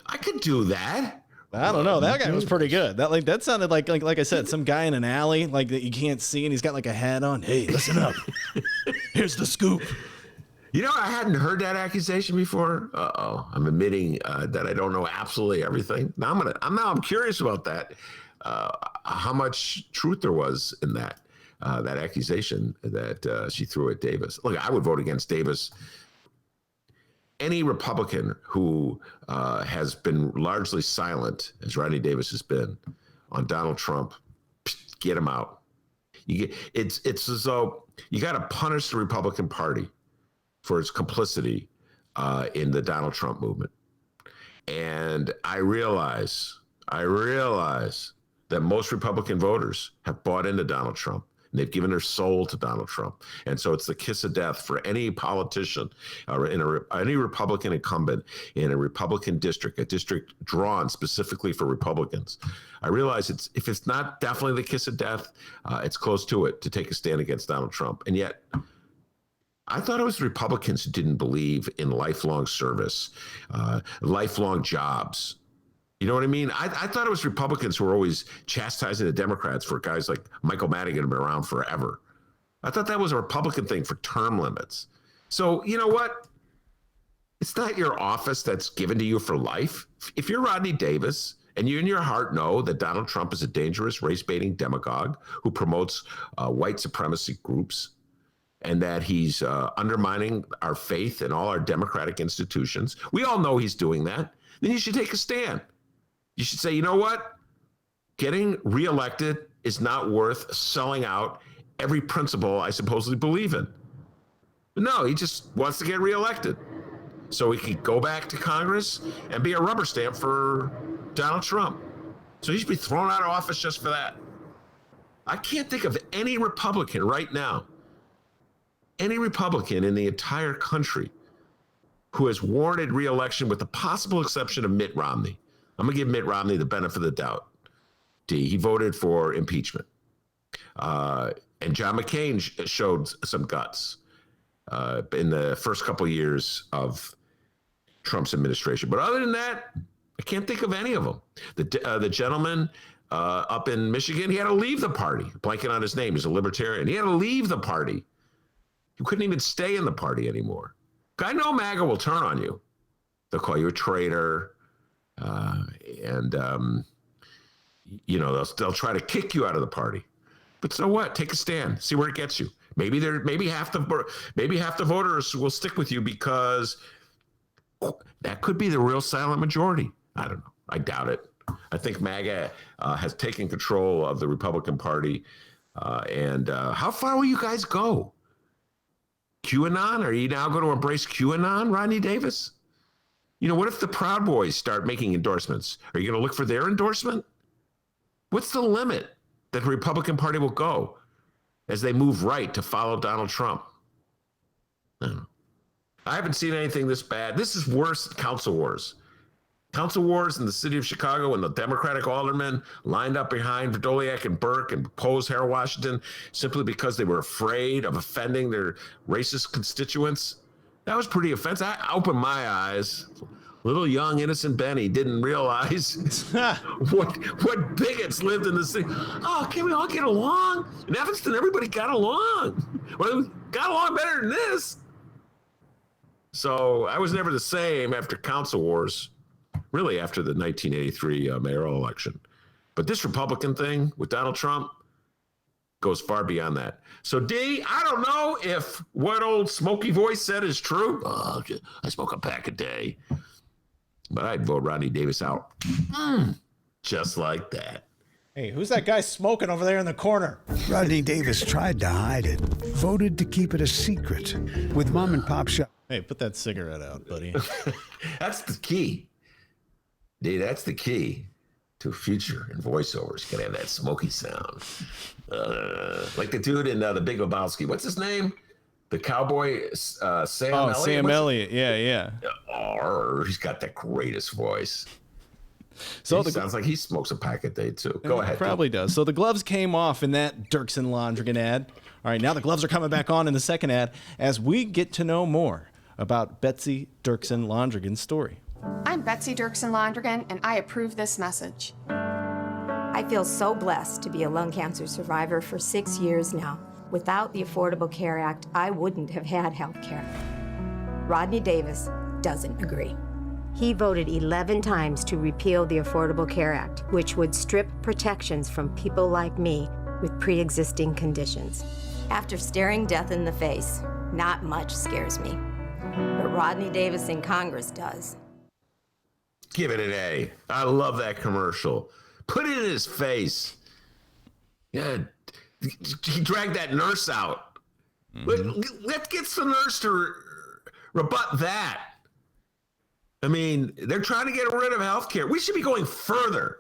I could do that. I don't know. That guy was pretty good. That sounded like I said, some guy in an alley that you can't see, and he's got a hat on. Hey, listen up. Here's the scoop. You know, I hadn't heard that accusation before. I'm admitting that I don't know absolutely everything. Now I'm curious about that. How much truth there was in that accusation that she threw at Davis. Look, I would vote against Davis. Any Republican who has been largely silent, as Rodney Davis has been, on Donald Trump, get him out. It's as though you got to punish the Republican Party for its complicity in the Donald Trump movement. And I realize that most Republican voters have bought into Donald Trump. And they've given their soul to Donald Trump. And so it's the kiss of death for any politician or any Republican incumbent in a Republican district, a district drawn specifically for Republicans. I realize if it's not definitely the kiss of death, it's close to it to take a stand against Donald Trump. And yet, I thought it was Republicans who didn't believe in lifelong service, lifelong jobs. You know what I mean? I thought it was Republicans who were always chastising the Democrats for guys like Michael Madigan who have been around forever. I thought that was a Republican thing for term limits. So, you know what? It's not your office that's given to you for life. If you're Rodney Davis and you in your heart know that Donald Trump is a dangerous race-baiting demagogue who promotes white supremacy groups and that he's undermining our faith in all our democratic institutions, we all know he's doing that, then you should take a stand. You should say, you know what? Getting reelected is not worth selling out every principle I supposedly believe in. But no, he just wants to get reelected so he can go back to Congress and be a rubber stamp for Donald Trump. So he should be thrown out of office just for that. I can't think of any Republican right now, any Republican in the entire country who has warranted reelection with the possible exception of Mitt Romney. I'm going to give Mitt Romney the benefit of the doubt. He voted for impeachment. And John McCain showed some guts in the first couple of years of Trump's administration. But other than that, I can't think of any of them. The gentleman up in Michigan, he had to leave the party. Blanking on his name, he's a libertarian. He had to leave the party. He couldn't even stay in the party anymore. I know MAGA will turn on you. They'll call you a traitor. They'll try to kick you out of the party, but so what? Take a stand, see where it gets you. Maybe half the voters will stick with you because that could be the real silent majority. I don't know. I doubt it. I think MAGA has taken control of the Republican Party. And how far will you guys go? QAnon? Are you now going to embrace QAnon, Rodney Davis? You know, what if the Proud Boys start making endorsements? Are you going to look for their endorsement? What's the limit that the Republican Party will go as they move right to follow Donald Trump? I haven't seen anything this bad. This is worse than council wars. Council wars in the city of Chicago when the Democratic aldermen lined up behind Verdoliak and Burke and opposed Harold Washington simply because they were afraid of offending their racist constituents. That was pretty offensive. I opened my eyes. Little young innocent Benny didn't realize what bigots lived in the city. Oh, can we all get along? In Evanston, everybody got along. Well, we got along better than this. So I was never the same after council wars. Really, after the 1983 mayoral election. But this Republican thing with Donald Trump goes far beyond that. So, D, I don't know if what old Smoky Voice said is true. I smoke a pack a day. But I'd vote Rodney Davis out. Just like that. Hey, who's that guy smoking over there in the corner? Rodney Davis tried to hide it, voted to keep it a secret. With mom and pop shop. Hey, put that cigarette out, buddy. That's the key. Dude, that's the key to future in voiceovers. Gotta have that smoky sound. Like the dude in The Big Lebowski. What's his name? The cowboy, Sam Elliott? Oh, Sam Elliott. Yeah. Oh, he's got the greatest voice. So he sounds like he smokes a pack a day, too. Go ahead. Probably does. So the gloves came off in that Dirksen Londrigan ad. All right, now the gloves are coming back on in the second ad as we get to know more about Betsy Dirksen Londrigan's story. I'm Betsy Dirksen Londrigan, and I approve this message. I feel so blessed to be a lung cancer survivor for 6 years now. Without the Affordable Care Act, I wouldn't have had health care. Rodney Davis doesn't agree. He voted 11 times to repeal the Affordable Care Act, which would strip protections from people like me with pre-existing conditions. After staring death in the face, not much scares me. But Rodney Davis in Congress does. Give it an A. I love that commercial. Put it in his face. Yeah, he dragged that nurse out. Let's get the nurse to rebut that. I mean, they're trying to get rid of healthcare. We should be going further.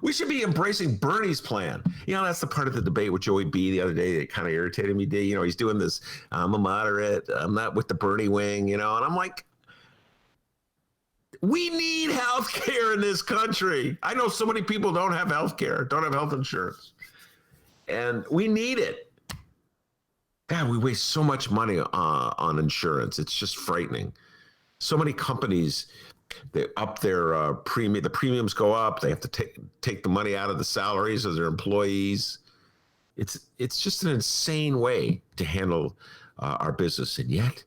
We should be embracing Bernie's plan. You know, that's the part of the debate with Joey B the other day that kind of irritated me. You know, he's doing this, I'm a moderate, I'm not with the Bernie wing, you know, and I'm like, we need health care in this country. I know so many people don't have health care, don't have health insurance, and we need it. God, we waste so much money on insurance. It's just frightening. So many companies, they up their premium. The premiums go up. They have to take the money out of the salaries of their employees. It's just an insane way to handle our business, and yet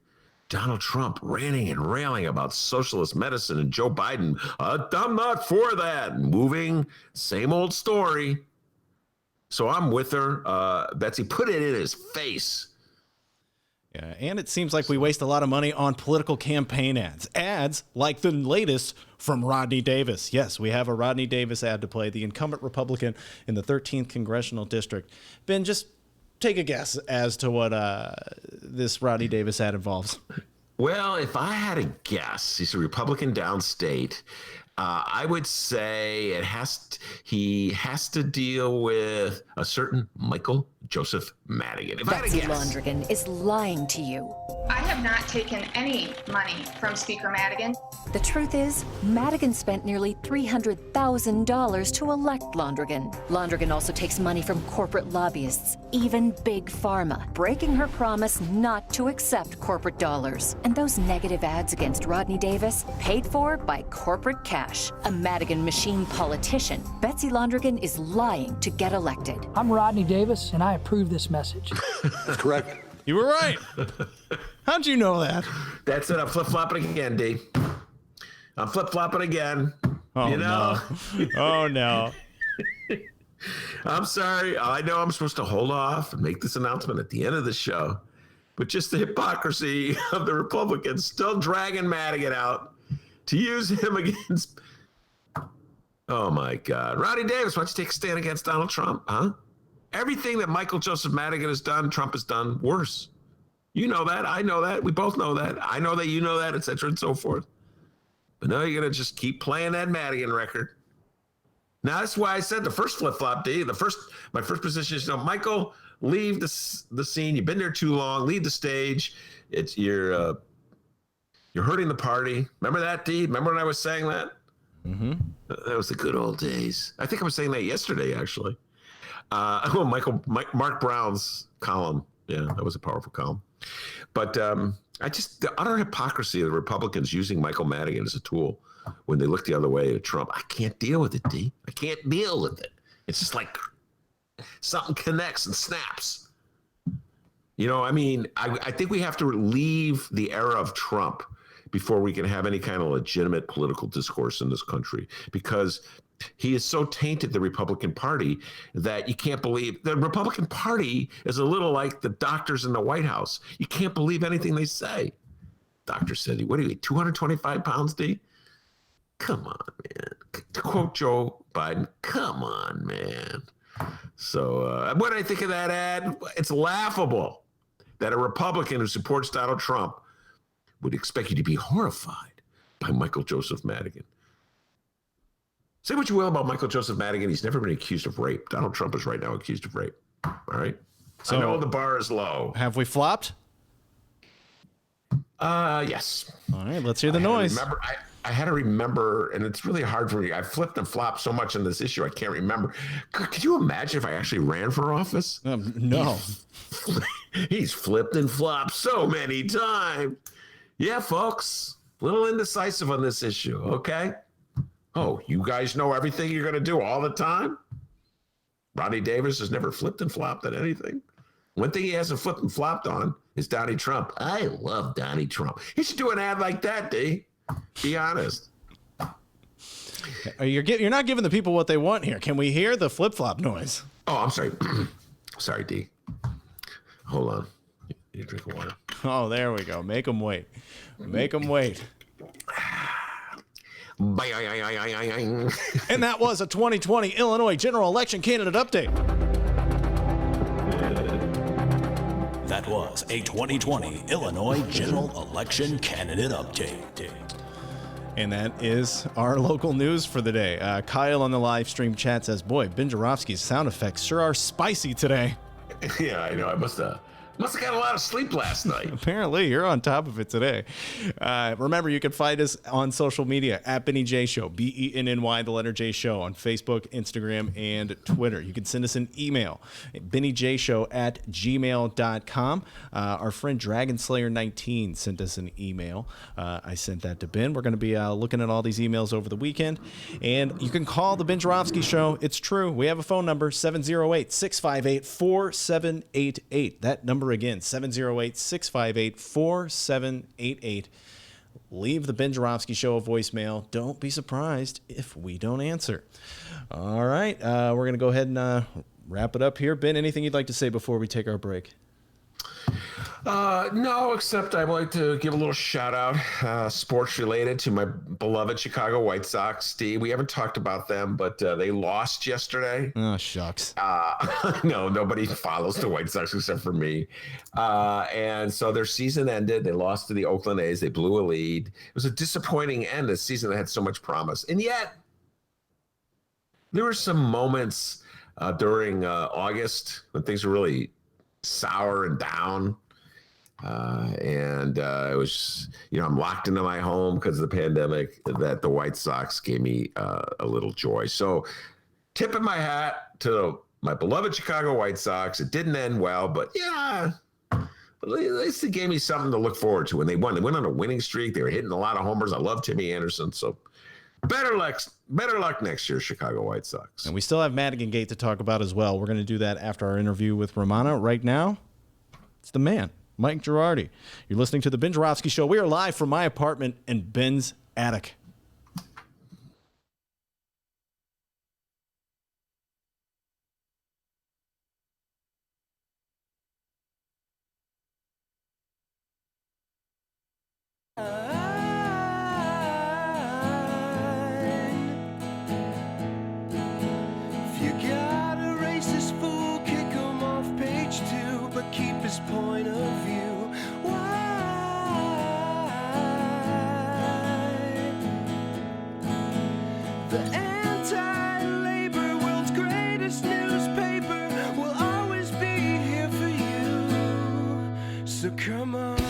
Donald Trump ranting and railing about socialist medicine, and Joe Biden, I'm not for that. Moving, same old story. So I'm with her. Betsy, put it in his face. Yeah, and it seems like we waste a lot of money on political campaign ads. Ads like the latest from Rodney Davis. Yes, we have a Rodney Davis ad to play, the incumbent Republican in the 13th Congressional District. Ben, just take a guess as to what this Rodney Davis ad involves. Well, if I had a guess, he's a Republican downstate. I would say he has to deal with a certain Michael Joseph Madigan. If Betsy Londrigan is lying to you. I have not taken any money from Speaker Madigan. The truth is, Madigan spent nearly $300,000 to elect Londrigan. Londrigan also takes money from corporate lobbyists, even Big Pharma, breaking her promise not to accept corporate dollars. And those negative ads against Rodney Davis, paid for by corporate cash. A Madigan machine politician, Betsy Londrigan is lying to get elected. I'm Rodney Davis, and I approve this message. That's correct. You were right. How'd you know that? That's it. I'm flip-flopping again, D. I'm flip-flopping again. Oh, you know? No. Oh, no. I'm sorry. I know I'm supposed to hold off and make this announcement at the end of the show, but just the hypocrisy of the Republicans still dragging Madigan out to use him against Oh, my God. Rodney Davis, why don't you take a stand against Donald Trump, huh? Everything that Michael Joseph Madigan has done, Trump has done worse. You know that. I know that. We both know that. I know that you know that, et cetera, and so forth. But now you're going to just keep playing that Madigan record. Now, that's why I said the first flip-flop, D, my first position is, Michael, leave the scene. You've been there too long. Leave the stage. You're hurting the party. Remember that, D? Remember when I was saying that? Mm-hmm. That was the good old days. I think I was saying that yesterday, actually. Mark Brown's column. Yeah, that was a powerful column. But the utter hypocrisy of the Republicans using Michael Madigan as a tool when they look the other way at Trump. I can't deal with it, D. I can't deal with it. It's just like something connects and snaps. I think we have to leave the era of Trump before we can have any kind of legitimate political discourse in this country, because he has so tainted the Republican Party that you can't believe. The Republican Party is a little like the doctors in the White House. You can't believe anything they say. Doctor said, what do you eat, 225 pounds, D? Come on, man. To quote Joe Biden, come on, man. So what do I think of that ad? It's laughable that a Republican who supports Donald Trump would expect you to be horrified by Michael Joseph Madigan. Say what you will about Michael Joseph Madigan. He's never been accused of rape. Donald Trump is right now accused of rape. All right? So I know the bar is low. Have we flopped? Yes. All right, let's hear the noise. I had to remember, and it's really hard for me. I flipped and flopped so much on this issue, I can't remember. Could you imagine if I actually ran for office? No. He's flipped and flopped so many times. Yeah, folks, a little indecisive on this issue, okay? Oh, you guys know everything you're going to do all the time? Rodney Davis has never flipped and flopped at anything. One thing he hasn't flipped and flopped on is Donnie Trump. I love Donnie Trump. He should do an ad like that, D. Be honest. You're not giving the people what they want here. Can we hear the flip-flop noise? Oh, I'm sorry. Sorry, D. Hold on. You drink water. Oh, there we go. Make them wait. Make them wait. And that was a 2020 Illinois general election candidate update. That was a 2020 Illinois general election candidate update. And that is our local news for the day. Kyle on the live stream chat says, boy, Ben Joravsky's sound effects sure are spicy today. Yeah, I know. I must have got a lot of sleep last night. Apparently, you're on top of it today. Remember, you can find us on social media at Benny J Show, BENNY, the letter J Show, on Facebook, Instagram, and Twitter. You can send us an email, BennyJShow@gmail.com. Our friend Dragonslayer19 sent us an email. I sent that to Ben. We're going to be looking at all these emails over the weekend. And you can call the Ben Joravsky Show. It's true. We have a phone number, 708-658-4788. That number again, 708-658-4788. Leave the Ben Joravsky Show a voicemail. Don't be surprised if we don't answer. All right, we're going to go ahead and wrap it up here. Ben, anything you'd like to say before we take our break? No, except I'd like to give a little shout out, sports related, to my beloved Chicago White Sox. Steve, we haven't talked about them, but they lost yesterday. Oh, shucks. No, nobody follows the White Sox except for me. And so their season ended. They lost to the Oakland A's. They blew a lead. It was a disappointing end, a season that had so much promise. And yet, there were some moments during August when things were really sour and down. It was, I'm locked into my home because of the pandemic, that the White Sox gave me a little joy. So tipping my hat to my beloved Chicago White Sox. It didn't end well, but yeah, at least it gave me something to look forward to when they won. They went on a winning streak. They were hitting a lot of homers. I love Timmy Anderson. So better luck next year, Chicago White Sox. And we still have Madigan Gate to talk about as well. We're going to do that after our interview with Rummana. Right now, it's the man, Mike Girardi. You're listening to the Ben Joravsky Show. We are live from my apartment in Ben's attic. come on.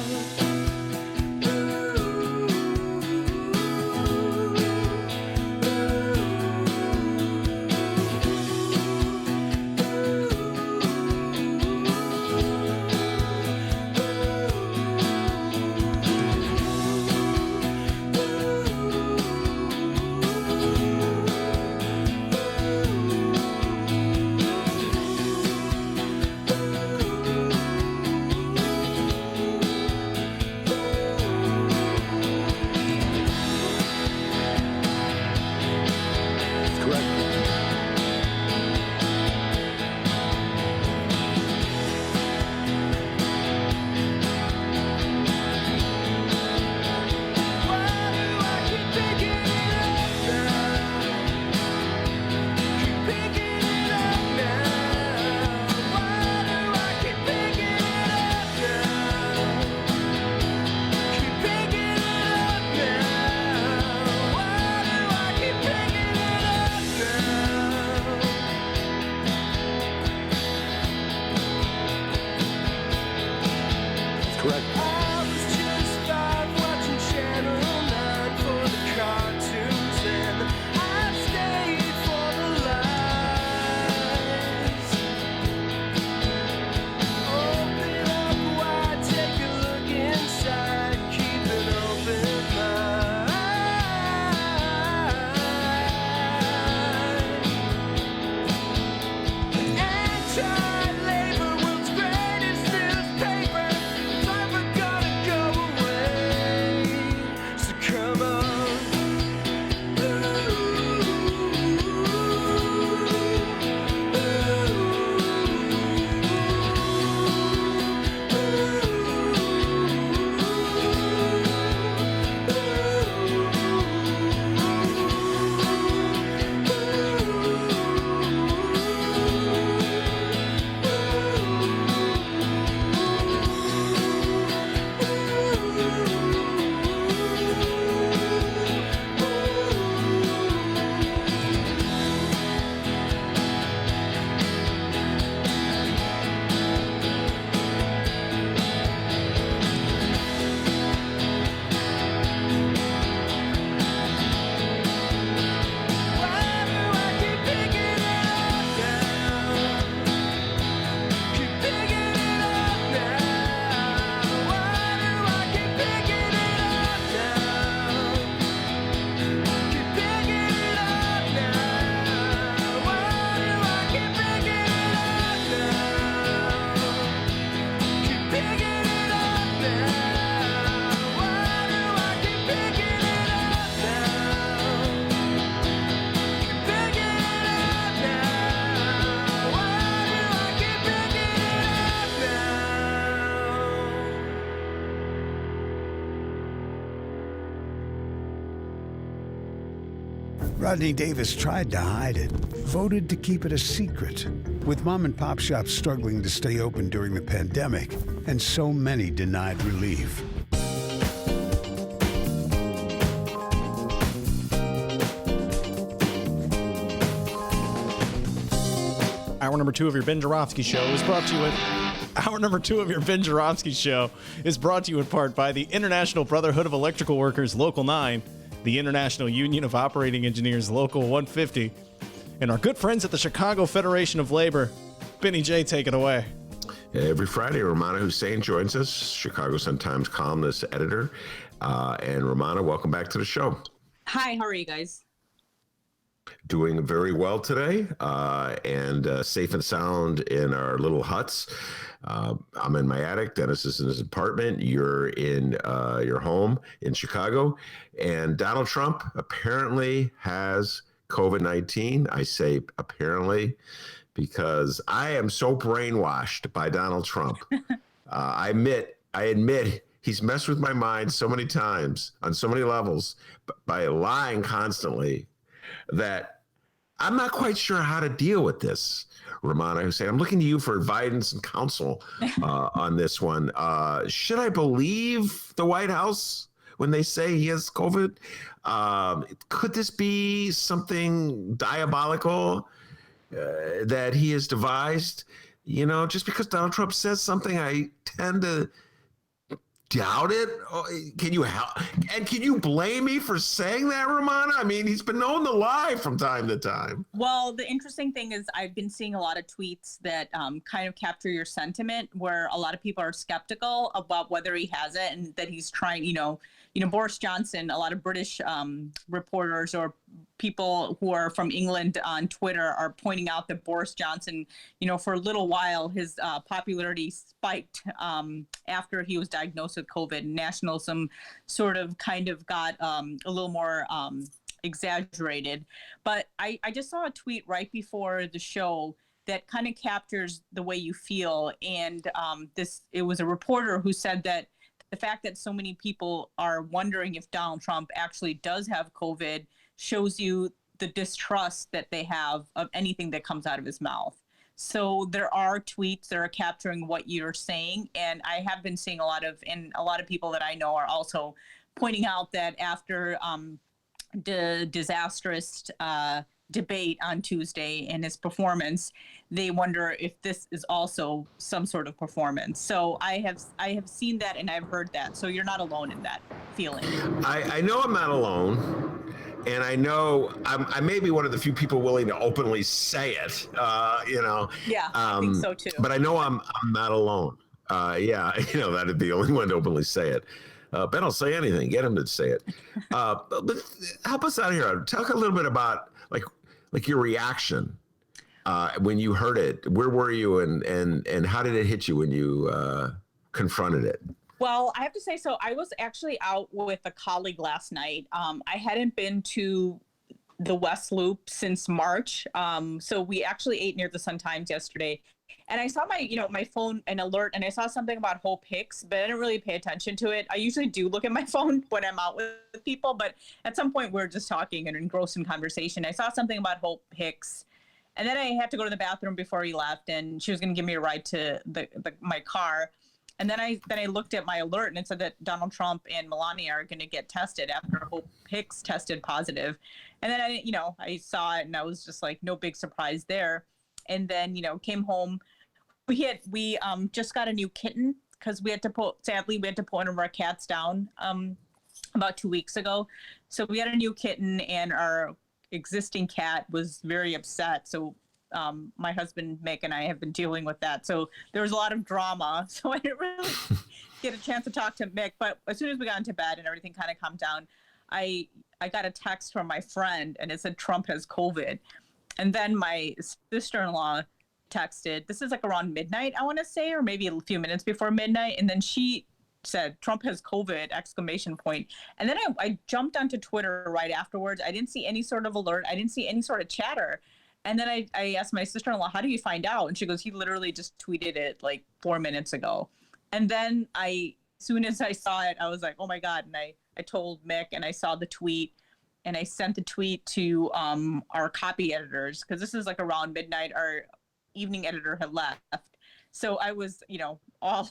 Rodney Davis tried to hide it, voted to keep it a secret. With mom and pop shops struggling to stay open during the pandemic, and so many denied relief. Hour number 2 of your Ben Joravsky Show is brought to you with... Hour number 2 of your Ben Joravsky Show is brought to you in part by the International Brotherhood of Electrical Workers, Local 9, the International Union of Operating Engineers, Local 150, and our good friends at the Chicago Federation of Labor. Benny J, take it away. Every Friday, Rummana Hussain joins us, Chicago Sun-Times columnist, editor. And Rummana, welcome back to the show. Hi, how are you guys? Doing very well today, and safe and sound in our little huts. I'm in my attic. Dennis is in his apartment. You're in your home in Chicago. And Donald Trump apparently has COVID-19. I say apparently because I am so brainwashed by Donald Trump. I admit he's messed with my mind so many times on so many levels by lying constantly that I'm not quite sure how to deal with this. Rummana Hussain, I'm looking to you for guidance and counsel on this one. Should I believe the White House when they say he has COVID? Could this be something diabolical that he has devised? You know, just because Donald Trump says something, I tend to doubt it? Can you help? And can you blame me for saying that, Rummana? I mean, he's been known to lie from time to time. Well, the interesting thing is I've been seeing a lot of tweets that kind of capture your sentiment, where a lot of people are skeptical about whether he has it and that he's trying, Boris Johnson, a lot of British reporters or people who are from England on Twitter are pointing out that Boris Johnson, for a little while, his popularity spiked after he was diagnosed with COVID. Nationalism sort of kind of got a little more exaggerated. But I just saw a tweet right before the show that kind of captures the way you feel. And it was a reporter who said that the fact that so many people are wondering if Donald Trump actually does have COVID shows you the distrust that they have of anything that comes out of his mouth. So there are tweets that are capturing what you're saying. And I have been seeing a lot of people that I know are also pointing out that after the disastrous debate on Tuesday and his performance, they wonder if this is also some sort of performance. So I have seen that and I've heard that. So you're not alone in that feeling. I know I'm not alone. And I know I may be one of the few people willing to openly say it, Yeah, I think so too. But I know I'm not alone. That'd be the only one to openly say it. Ben will say anything. Get him to say it. But help us out here. Talk a little bit about like your reaction when you heard it. Where were you, and how did it hit you when you confronted it? Well, I have to say, so I was actually out with a colleague last night. I hadn't been to the West Loop since March. So we actually ate near the Sun-Times yesterday. And I saw my phone, an alert, and I saw something about Hope Hicks, but I didn't really pay attention to it. I usually do look at my phone when I'm out with people, but at some point we're just talking and engrossed in conversation. I saw something about Hope Hicks, and then I had to go to the bathroom before he left, and she was going to give me a ride to my car. And then I looked at my alert, and it said that Donald Trump and Melania are going to get tested after Hope Hicks tested positive. And then I saw it, and I was just like, no big surprise there. And then came home. We just got a new kitten because sadly we had to put one of our cats down about 2 weeks ago. So we had a new kitten, and our existing cat was very upset. So my husband Mick and I have been dealing with that. So there was a lot of drama. So I didn't really get a chance to talk to Mick. But as soon as we got into bed and everything kind of calmed down, I got a text from my friend, and it said Trump has COVID. And then my sister-in-law texted, this is like around midnight, I want to say, or maybe a few minutes before midnight. And then she said, Trump has COVID, ! And then I jumped onto Twitter right afterwards. I didn't see any sort of alert. I didn't see any sort of chatter. And then I asked my sister-in-law, how do you find out? And she goes, he literally just tweeted it like 4 minutes ago. And then as soon as I saw it, I was like, oh my God. And I told Mick, and I saw the tweet. And I sent the tweet to our copy editors, because this is like around midnight. Our evening editor had left. So I was, all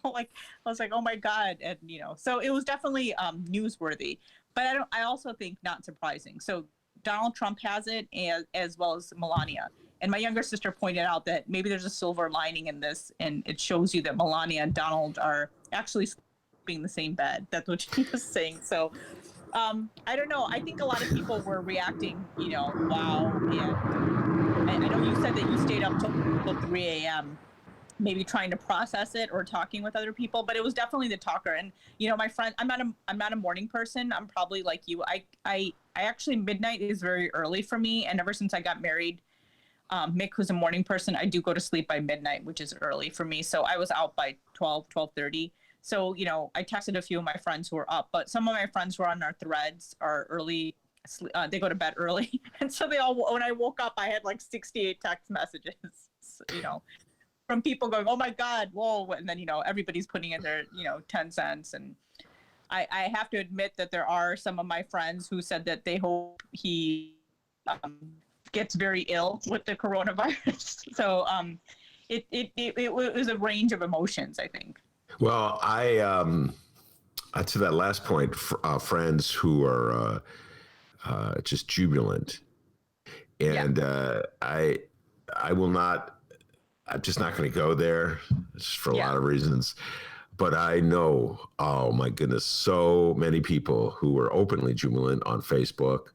like, I was like, oh my God. And, so it was definitely newsworthy, but I also think not surprising. So Donald Trump has it, as well as Melania. And my younger sister pointed out that maybe there's a silver lining in this, and it shows you that Melania and Donald are actually sleeping in the same bed. That's what she was saying. So I don't know. I think a lot of people were reacting, wow. And I know you said that you stayed up till 3 a.m., maybe trying to process it or talking with other people, but it was definitely the talker. And, my friend, I'm not a morning person. I'm probably like you. I actually, midnight is very early for me. And ever since I got married, Mick, who's a morning person, I do go to sleep by midnight, which is early for me. So I was out by 12:30. So, I texted a few of my friends who were up, but some of my friends who are on our threads are early. They go to bed early. And so when I woke up, I had like 68 text messages, from people going, oh my God, whoa. And then, everybody's putting in their, 10 cents. And I have to admit that there are some of my friends who said that they hope he gets very ill with the coronavirus. So it was a range of emotions, I think. Well, to that last point, friends who are just jubilant, and I will not. I'm just not going to go there, just for a lot of reasons. but I know, oh my goodness, so many people who were openly jubilant on Facebook,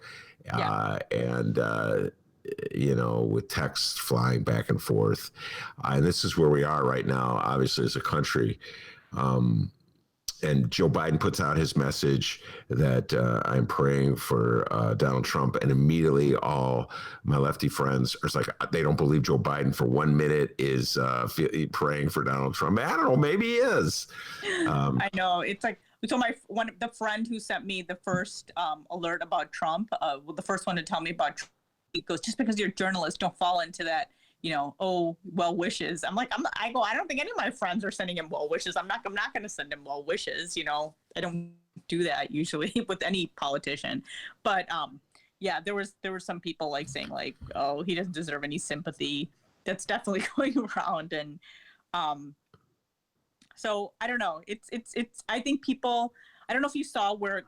with texts flying back and forth. And this is where we are right now, obviously, as a country. And Joe Biden puts out his message that I'm praying for Donald Trump, and immediately all my lefty friends are like, they don't believe Joe Biden for 1 minute is praying for Donald Trump. I don't know, maybe he is. I know, it's like, so the friend who sent me the first alert about Trump, the first one to tell me about Trump, he goes, just because you're a journalist, don't fall into that, well wishes. I'm like, I don't think any of my friends are sending him well wishes. I'm not going to send him well wishes. I don't do that usually with any politician. But there were some people like saying like, oh, he doesn't deserve any sympathy. That's definitely going around. And so I don't know. It's I think people, I don't know if you saw where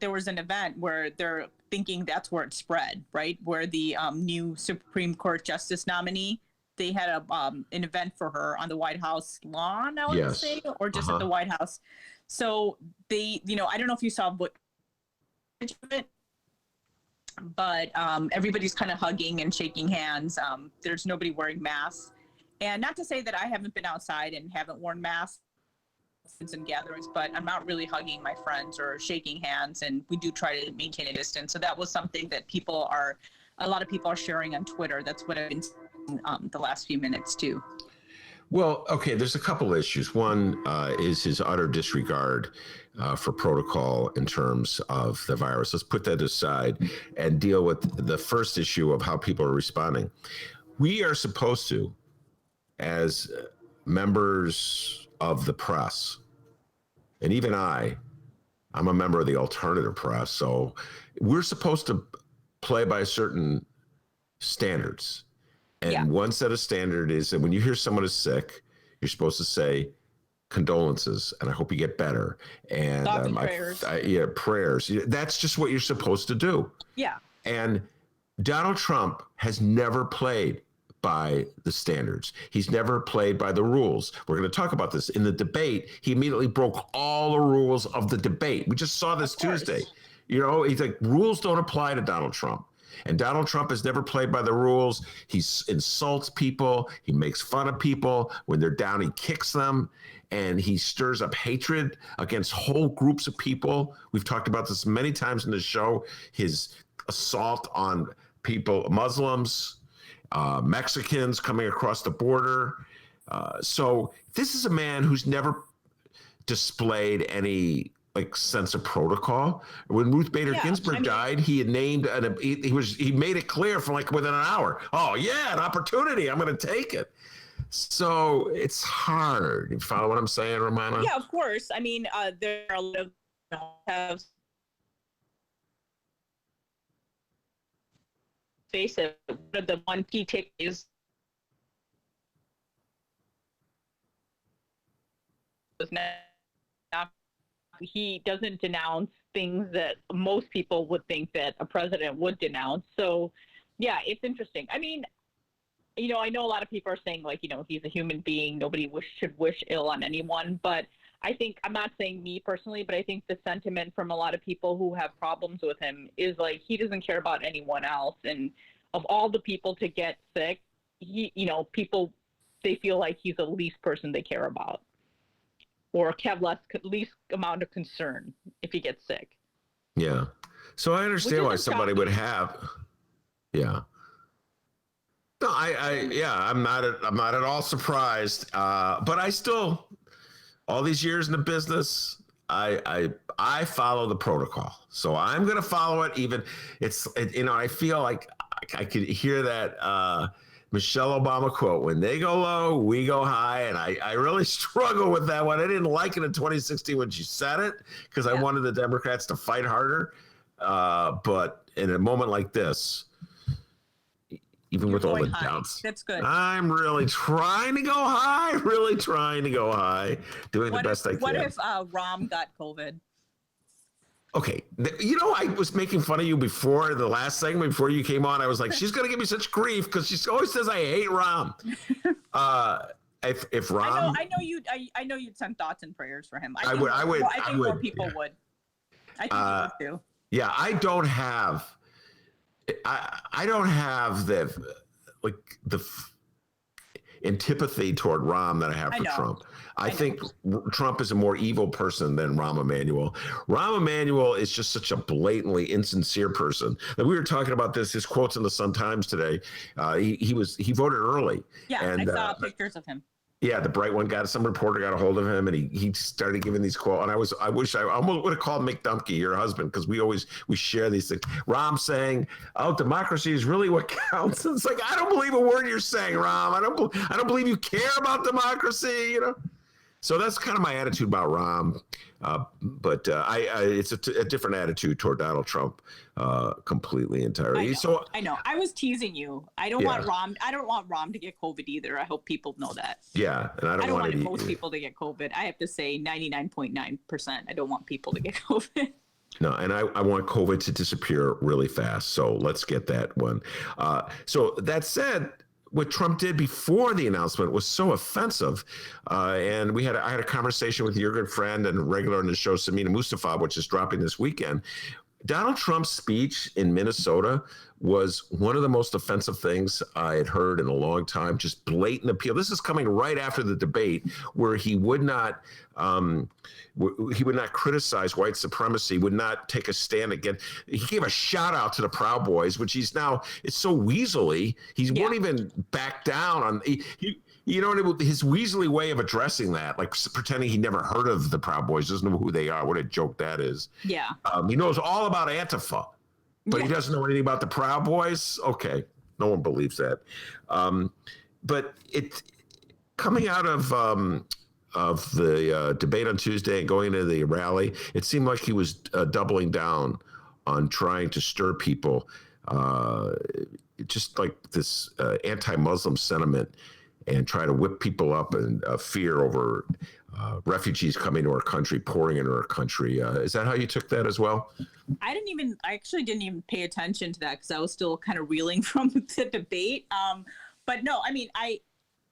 there was an event where they're thinking that's where it spread, right? Where the new Supreme Court Justice nominee, they had an event for her on the White House lawn, I would say, or just at the White House. So they, I don't know if you saw what, but everybody's kind of hugging and shaking hands. There's nobody wearing masks. And not to say that I haven't been outside and haven't worn masks and gatherings, but I'm not really hugging my friends or shaking hands, and we do try to maintain a distance. So that was something that a lot of people are sharing on Twitter. That's what I've been seeing the last few minutes too. Well, okay, there's a couple issues. One is his utter disregard for protocol in terms of the virus. Let's put that aside and deal with the first issue of how people are responding. We are supposed to, as members of the press, and even I'm a member of the alternative press, so we're supposed to play by certain standards. And one set of standard is that when you hear someone is sick, you're supposed to say condolences, and I hope you get better. And prayers. Prayers. That's just what you're supposed to do. Yeah. And Donald Trump has never played by the standards. He's never played by the rules. We're going to talk about this. In the debate, he immediately broke all the rules of the debate. We just saw this Tuesday. He's like, rules don't apply to Donald Trump. And Donald Trump has never played by the rules. He insults people. He makes fun of people. When they're down, he kicks them. And he stirs up hatred against whole groups of people. We've talked about this many times in the show. His assault on people, Muslims, Mexicans coming across the border. So this is a man who's never displayed any sense of protocol. When Ruth Bader Ginsburg died, he had named he made it clear for within an hour. Oh yeah, an opportunity. I'm going to take it. So it's hard. You follow what I'm saying, Rummana? Yeah, of course. I mean, there are a lot of have face it. The one key take is he doesn't denounce things that most people would think that a president would denounce. So, yeah, it's interesting. I mean, I know a lot of people are saying he's a human being. Nobody should wish ill on anyone. But I think, I'm not saying me personally, but I think the sentiment from a lot of people who have problems with him is he doesn't care about anyone else. And of all the people to get sick, people, they feel like he's the least person they care about, or have least amount of concern if he gets sick. Yeah. So I understand why somebody would have. Yeah. No, I'm not at all surprised. But I still, all these years in the business, I follow the protocol. So I'm going to follow it. Even I feel like I could hear that Michelle Obama quote, when they go low, we go high. And I really struggle with that one. I didn't like it in 2016 when she said it, because I wanted the Democrats to fight harder. But in a moment like this, even with all the doubts, that's good. I'm really trying to go high, doing the best I can. What if Ram got COVID? Okay, I was making fun of you before the last segment, before you came on. I was like, she's going to give me such grief because she always says I hate Ram. if Rom, I know you'd send thoughts and prayers for him. I would. I think more people yeah. would. I think you would too. Yeah, I don't have the antipathy toward Rahm that I have for Trump. I think Trump is a more evil person than Rahm Emanuel. Rahm Emanuel is just such a blatantly insincere person. And we were talking about his quotes in the Sun-Times today. He voted early. Yeah, and, I saw pictures of him. Yeah, the bright one some reporter got a hold of him, and he started giving these quotes. And I wish I almost would have called Mick Dumke, your husband, because we share these things. Rahm saying, "Oh, democracy is really what counts." It's like, I don't believe a word you're saying, Rahm. I don't believe you care about democracy. So that's kind of my attitude about Rahm. But it's a different attitude toward Donald Trump, completely entirely. I know. I was teasing you. I don't want Rahm to get COVID either. I hope people know that. Yeah, and I don't want most people to get COVID. I have to say 99.9%. I don't want people to get COVID. No, and I want COVID to disappear really fast. So let's get that one. So that said, what Trump did before the announcement was so offensive. And I had a conversation with your good friend and regular on the show, Samina Mustafa, which is dropping this weekend. Donald Trump's speech in Minnesota was one of the most offensive things I had heard in a long time. Just blatant appeal. This is coming right after the debate where he would not criticize white supremacy, would not take a stand against. He gave a shout out to the Proud Boys, which it's so weaselly. He won't even back down on his weaselly way of addressing that, like pretending he never heard of the Proud Boys, doesn't know who they are. What a joke that is. Yeah. He knows all about Antifa, but he doesn't know anything about the Proud Boys. Okay. No one believes that. But it coming out of the debate on Tuesday and going into the rally, it seemed like he was doubling down on trying to stir people, just like this anti-Muslim sentiment, and try to whip people up and fear over refugees coming to our country, pouring into our country. Is that how you took that as well? I actually didn't even pay attention to that because I was still kind of reeling from the debate. But no,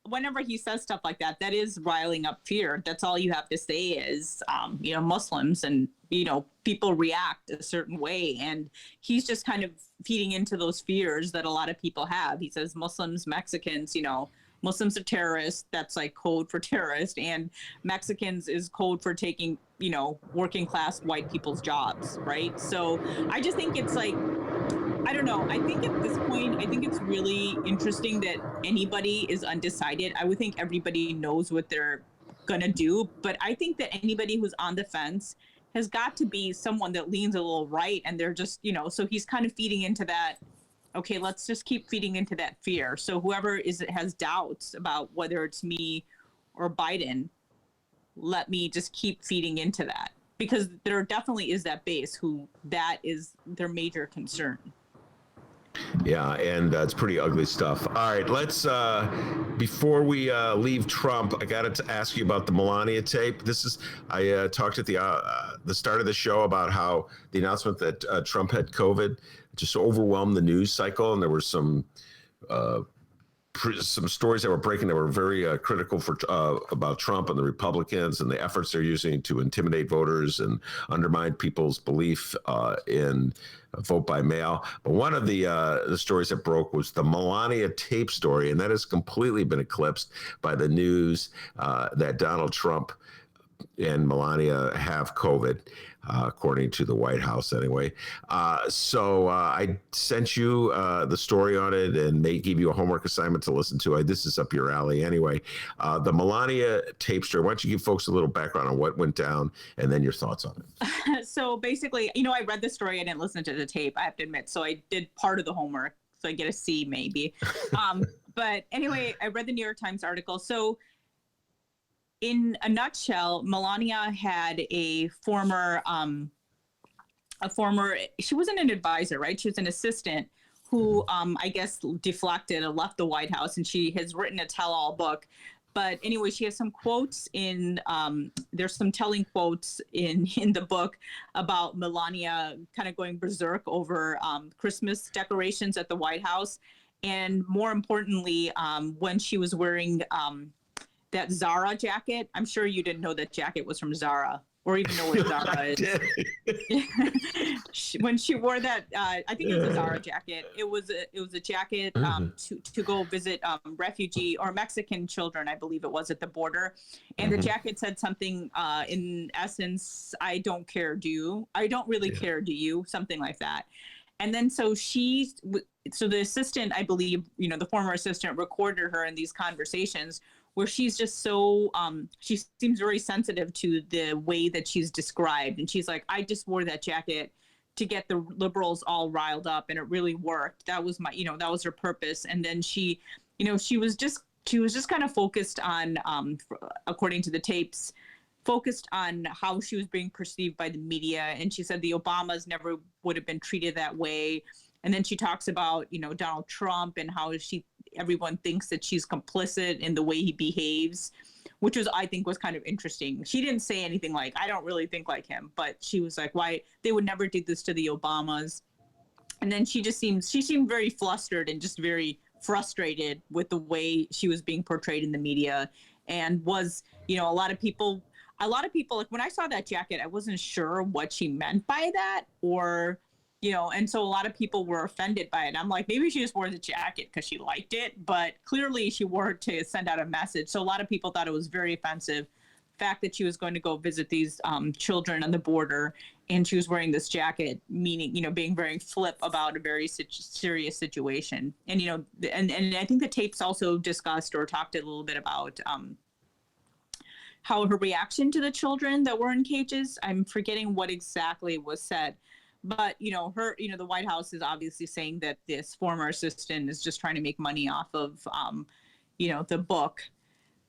whenever he says stuff like that, that is riling up fear. That's all you have to say is, Muslims and, people react a certain way. And he's just kind of feeding into those fears that a lot of people have. He says Muslims, Mexicans, Muslims are terrorists. That's like code for terrorist. And Mexicans is code for taking, working class white people's jobs. Right. So I just think it's like, I don't know. I think at this point, it's really interesting that anybody is undecided. I would think everybody knows what they're going to do. But I think that anybody who's on the fence has got to be someone that leans a little right. And they're just, so he's kind of feeding into that. Okay, let's just keep feeding into that fear. So whoever has doubts about whether it's me or Biden, let me just keep feeding into that. Because there definitely is that base who that is their major concern. Yeah, and it's pretty ugly stuff. All right, let's, before we leave Trump, I got to ask you about the Melania tape. I talked at the start of the show about how the announcement that Trump had COVID just overwhelmed the news cycle, and there were some stories that were breaking that were very critical about Trump and the Republicans and the efforts they're using to intimidate voters and undermine people's belief in vote by mail. But one of the stories that broke was the Melania tape story, and that has completely been eclipsed by the news that Donald Trump and Melania have COVID, according to the White House anyway. So I sent you the story on it and may give you a homework assignment to listen to. This is up your alley anyway. The Melania tape story, why don't you give folks a little background on what went down and then your thoughts on it? So basically, I read the story. I didn't listen to the tape, I have to admit. So I did part of the homework. So I get a C maybe. But anyway, I read the New York Times article. So in a nutshell, Melania had a former, she wasn't an advisor, right? She was an assistant who, I guess, deflected and left the White House, and she has written a tell-all book. But anyway, she has some quotes there's some telling quotes in the book about Melania kind of going berserk over Christmas decorations at the White House. And more importantly, when she was wearing that Zara jacket. I'm sure you didn't know that jacket was from Zara, or even know what Zara is. When she wore that, I think it was a Zara jacket. It was a jacket to go visit refugee or Mexican children, I believe it was, at the border. And the jacket said something in essence, I don't care, do you? I don't really care, do you? Something like that. And then so the assistant, I believe, the former assistant recorded her in these conversations where she's just so, she seems very sensitive to the way that she's described. And she's like, I just wore that jacket to get the liberals all riled up, and it really worked. That was that was her purpose. And then she was just kind of focused on, according to the tapes, focused on how she was being perceived by the media. And she said the Obamas never would have been treated that way. And then she talks about, Donald Trump and how everyone thinks that she's complicit in the way he behaves, which I think was kind of interesting. She didn't say anything like, I don't really think like him, but she was like, why they would never do this to the Obamas. And then she seemed very flustered and just very frustrated with the way she was being portrayed in the media, and was, a lot of people, like when I saw that jacket, I wasn't sure what she meant by that, or, and so a lot of people were offended by it. I'm like, maybe she just wore the jacket because she liked it, but clearly she wore it to send out a message. So a lot of people thought it was very offensive. The fact that she was going to go visit these children on the border, and she was wearing this jacket, meaning, being very flip about a very serious situation. And, and I think the tapes also discussed or talked a little bit about how her reaction to the children that were in cages. I'm forgetting what exactly was said. But, the White House is obviously saying that this former assistant is just trying to make money off of, the book.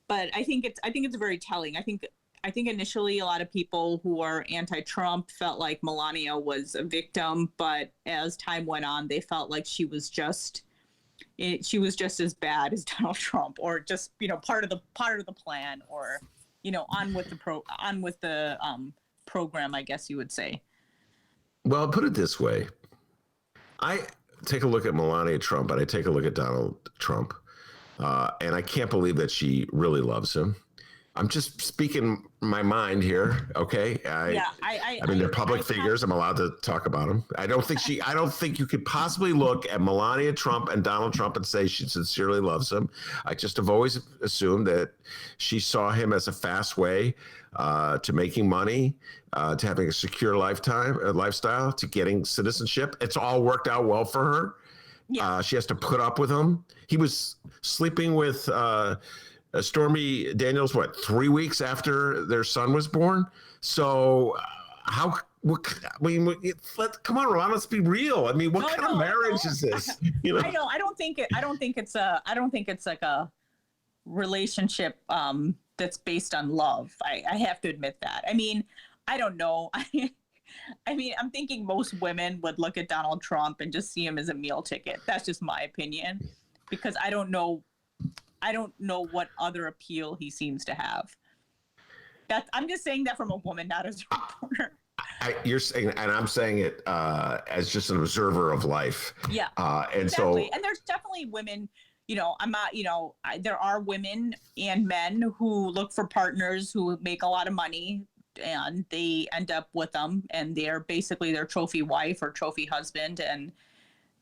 But I think it's very telling. I think initially a lot of people who are anti-Trump felt like Melania was a victim, but as time went on, they felt like she was just as bad as Donald Trump, or just, part of the plan, or, on with the program, I guess you would say. Well, put it this way. I take a look at Melania Trump, and I take a look at Donald Trump, and I can't believe that she really loves him. I'm just speaking my mind here, okay? I mean, they're public figures. I'm allowed to talk about them. I don't think you could possibly look at Melania Trump and Donald Trump and say she sincerely loves him. I just have always assumed that she saw him as a fast way to making money, to having a secure lifestyle, to getting citizenship. It's all worked out well for her. Yeah. She has to put up with him. He was sleeping with Stormy Daniels, 3 weeks after their son was born? So come on, Ron, let's be real. I mean, what kind of marriage is this? I know. I don't think it's like a relationship that's based on love. I have to admit that. I mean, I don't know. I mean, I'm thinking most women would look at Donald Trump and just see him as a meal ticket. That's just my opinion, because I don't know what other appeal he seems to have. I'm just saying that from a woman, not as a reporter. You're saying, and I'm saying it as just an observer of life. Yeah. And exactly. so, and there's definitely women, I'm not, there are women and men who look for partners who make a lot of money, and they end up with them, and they're basically their trophy wife or trophy husband, and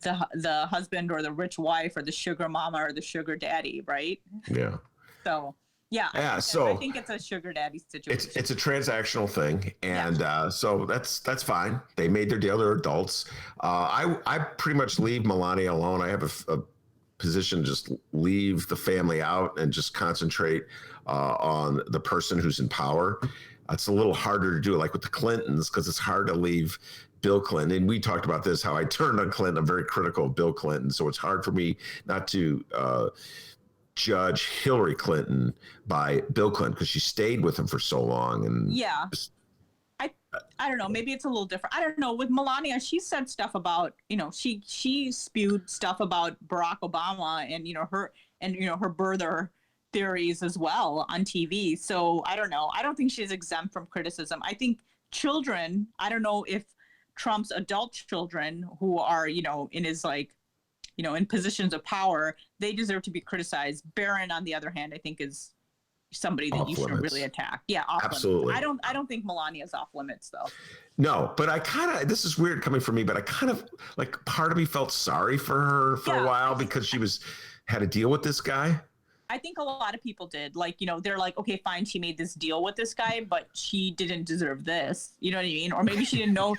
the husband or the rich wife or the sugar mama or the sugar daddy, right? Yeah. So yeah. I think it's a sugar daddy situation. It's a transactional thing, and so that's fine. They made their deal. They're adults. I pretty much leave Melania alone. I have a position to just leave the family out and just concentrate on the person who's in power. It's a little harder to do, like with the Clintons, because it's hard to leave Bill Clinton. And we talked about this, how I turned on Clinton. I'm very critical of Bill Clinton. So it's hard for me not to judge Hillary Clinton by Bill Clinton, because she stayed with him for so long. And I don't know, maybe it's a little different. I don't know. With Melania, she said stuff about, she spewed stuff about Barack Obama and, her birther theories as well on TV. So I don't know. I don't think she's exempt from criticism. I think children, I don't know if Trump's adult children who are, in his in positions of power, they deserve to be criticized. Barron, on the other hand, I think is somebody that Off you should limits. really attack. Yeah, off Absolutely. limits. I don't think Melania's off limits though. No, but I kind of, this is weird coming from me, but I kind of, like, part of me felt sorry for her for a while because she had to deal with this guy. I think a lot of people did. Like, you know, they're like, okay, fine, she made this deal with this guy, but she didn't deserve this. You know what I mean? Or maybe she didn't know,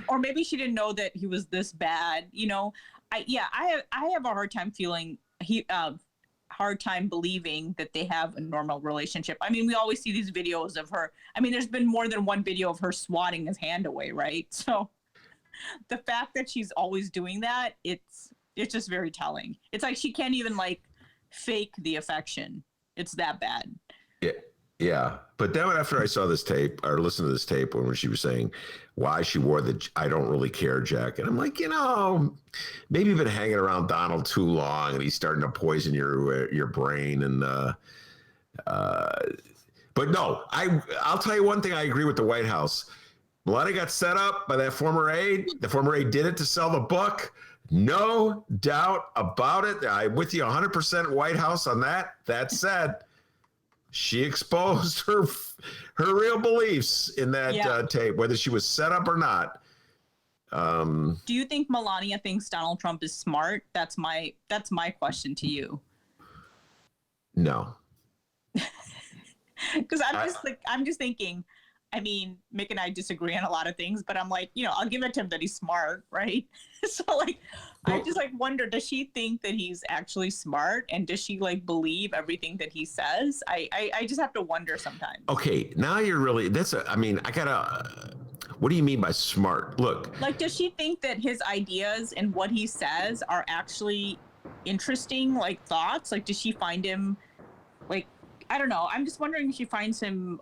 or maybe she didn't know that he was this bad. You know, I have a hard time feeling hard time believing that they have a normal relationship. I mean, we always see these videos of her. I mean, there's been more than one video of her swatting his hand away, right? So the fact that she's always doing that, it's just very telling. It's like she can't even like fake the affection. It's that bad. Yeah. But then after I saw this tape or listened to this tape when she was saying why she wore the "I don't really care" jacket, I'm like, you know, maybe you've been hanging around Donald too long and he's starting to poison your brain. And but no, I'll tell you one thing. I agree with the White House. Melania got set up by that former aide. The former aide did it to sell the book. No doubt about it. I'm with you 100% White House on that. That said, she exposed her real beliefs in that tape, whether she was set up or not. Do you think Melania thinks Donald Trump is smart? That's my question to you. No. Because I'm just thinking, I mean, Mick and I disagree on a lot of things, but I'm like, you know, I'll give it to him that he's smart, right? So like, I just like wonder, does she think that he's actually smart, and does she like believe everything that he says? I just have to wonder sometimes. Okay, now you're really, what do you mean by smart? Look. Like, does she think that his ideas and what he says are actually interesting, like thoughts? Like, does she find him, like, I don't know. I'm just wondering if she finds him,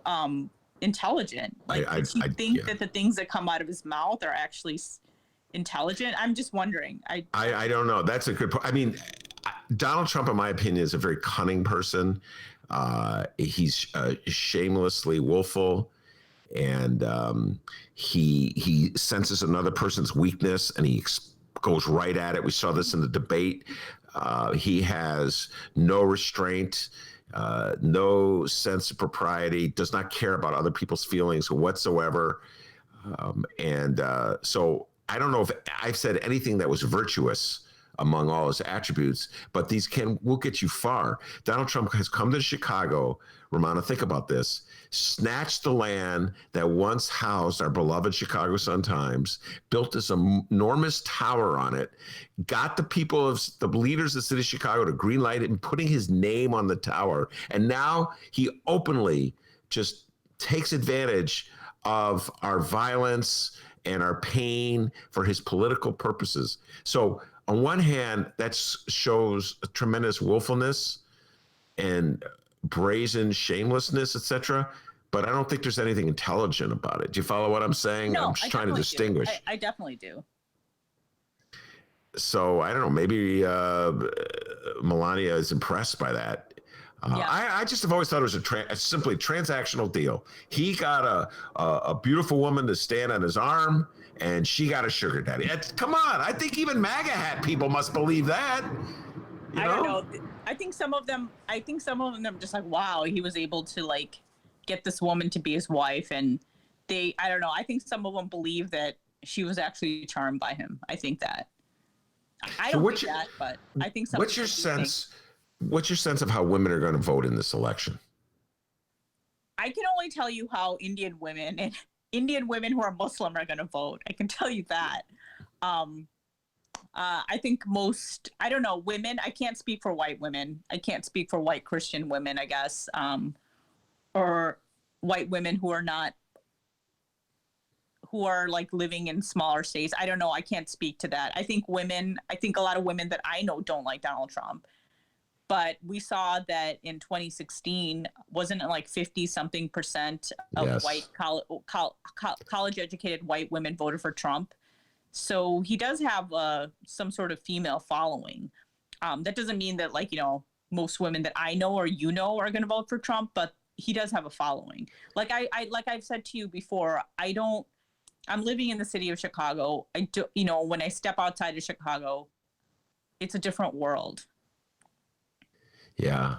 intelligent. Like, does she think that the things that come out of his mouth are actually intelligent? I'm just wondering. I don't know. That's a good point. I mean, Donald Trump, in my opinion, is a very cunning person. He's shamelessly willful, and he senses another person's weakness, and he goes right at it. We saw this in the debate. He has no restraint. No sense of propriety, does not care about other people's feelings whatsoever. So I don't know if I've said anything that was virtuous among all his attributes, but these will get you far. Donald Trump has come to Chicago, Rummana, think about this, snatched the land that once housed our beloved Chicago Sun-Times, built this enormous tower on it, got the leaders of the city of Chicago to greenlight it and putting his name on the tower. And now he openly just takes advantage of our violence and our pain for his political purposes. So on one hand, that shows a tremendous willfulness and brazen shamelessness, etc. But I don't think there's anything intelligent about it. Do you follow what I'm saying? No, I'm just trying to distinguish. I definitely do. So I don't know. Maybe Melania is impressed by that. I just have always thought it was a simply transactional deal. He got a beautiful woman to stand on his arm, and she got a sugar daddy. Come on, I think even MAGA hat people must believe that. I don't know. I think some of them are just like, wow, he was able to like get this woman to be his wife, and I don't know. I think some of them believe that she was actually charmed by him. I think that. I don't think that, but I think some. What's your sense of how women are going to vote in this election? I can only tell you how Indian women who are Muslim are going to vote. I can tell you that. I think I don't know, women, I can't speak for white women. I can't speak for white Christian women, I guess, or white women who are like living in smaller states. I don't know. I can't speak to that. I think a lot of women that I know don't like Donald Trump. But we saw that in 2016, wasn't it like 50-something% of white college-educated white women voted for Trump? So he does have some sort of female following. That doesn't mean that, like, you know, most women that I know or you know are going to vote for Trump, but he does have a following. Like I've said to you before, I'm living in the city of Chicago. When I step outside of Chicago, it's a different world. Yeah,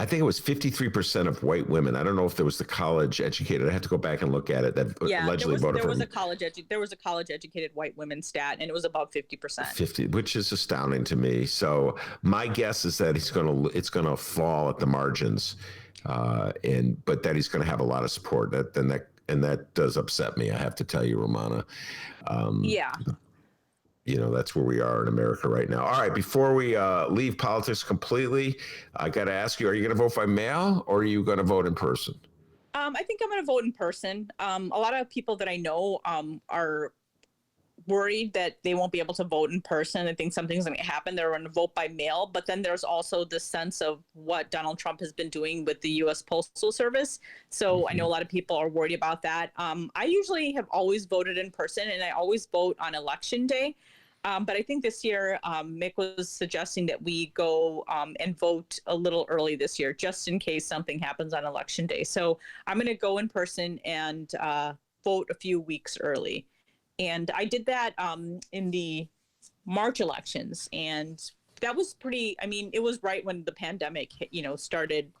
I think it was 53% of white women. I don't know if there was the college educated. I have to go back and look at it. That allegedly voted there for was a college educated white women stat, and it was about 50%. 50, which is astounding to me. So my guess is that it's gonna fall at the margins, but that he's gonna have a lot of support. That does upset me. I have to tell you, Rummana. Yeah. That's where we are in America right now. All right, before we leave politics completely, I got to ask you, are you going to vote by mail or are you going to vote in person? I think I'm going to vote in person. A lot of people that I know are worried that they won't be able to vote in person. I think something's going to happen. They're going to vote by mail. But then there's also this sense of what Donald Trump has been doing with the U.S. Postal Service. So I know a lot of people are worried about that. I usually have always voted in person, and I always vote on Election Day. But I think this year, Mick was suggesting that we go and vote a little early this year, just in case something happens on Election Day. So I'm going to go in person and vote a few weeks early. And I did that in the March elections. And that was it was right when the pandemic, started.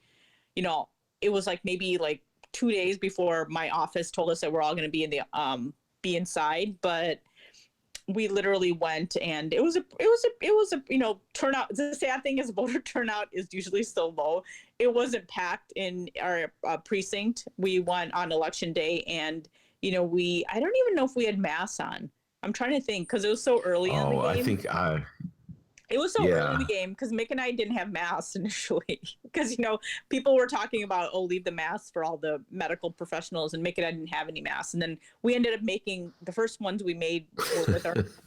It was maybe 2 days before my office told us that we're all going to be in the be inside. But we literally went, and it was a turnout. The sad thing is voter turnout is usually so low. It wasn't packed in our precinct. We went on Election Day, and I don't even know if we had masks on. I'm trying to think because it was so early in the game. I think it was so early in the game because Mick and I didn't have masks initially because, people were talking about, leave the masks for all the medical professionals, and Mick and I didn't have any masks. And then we ended up making the first ones we made were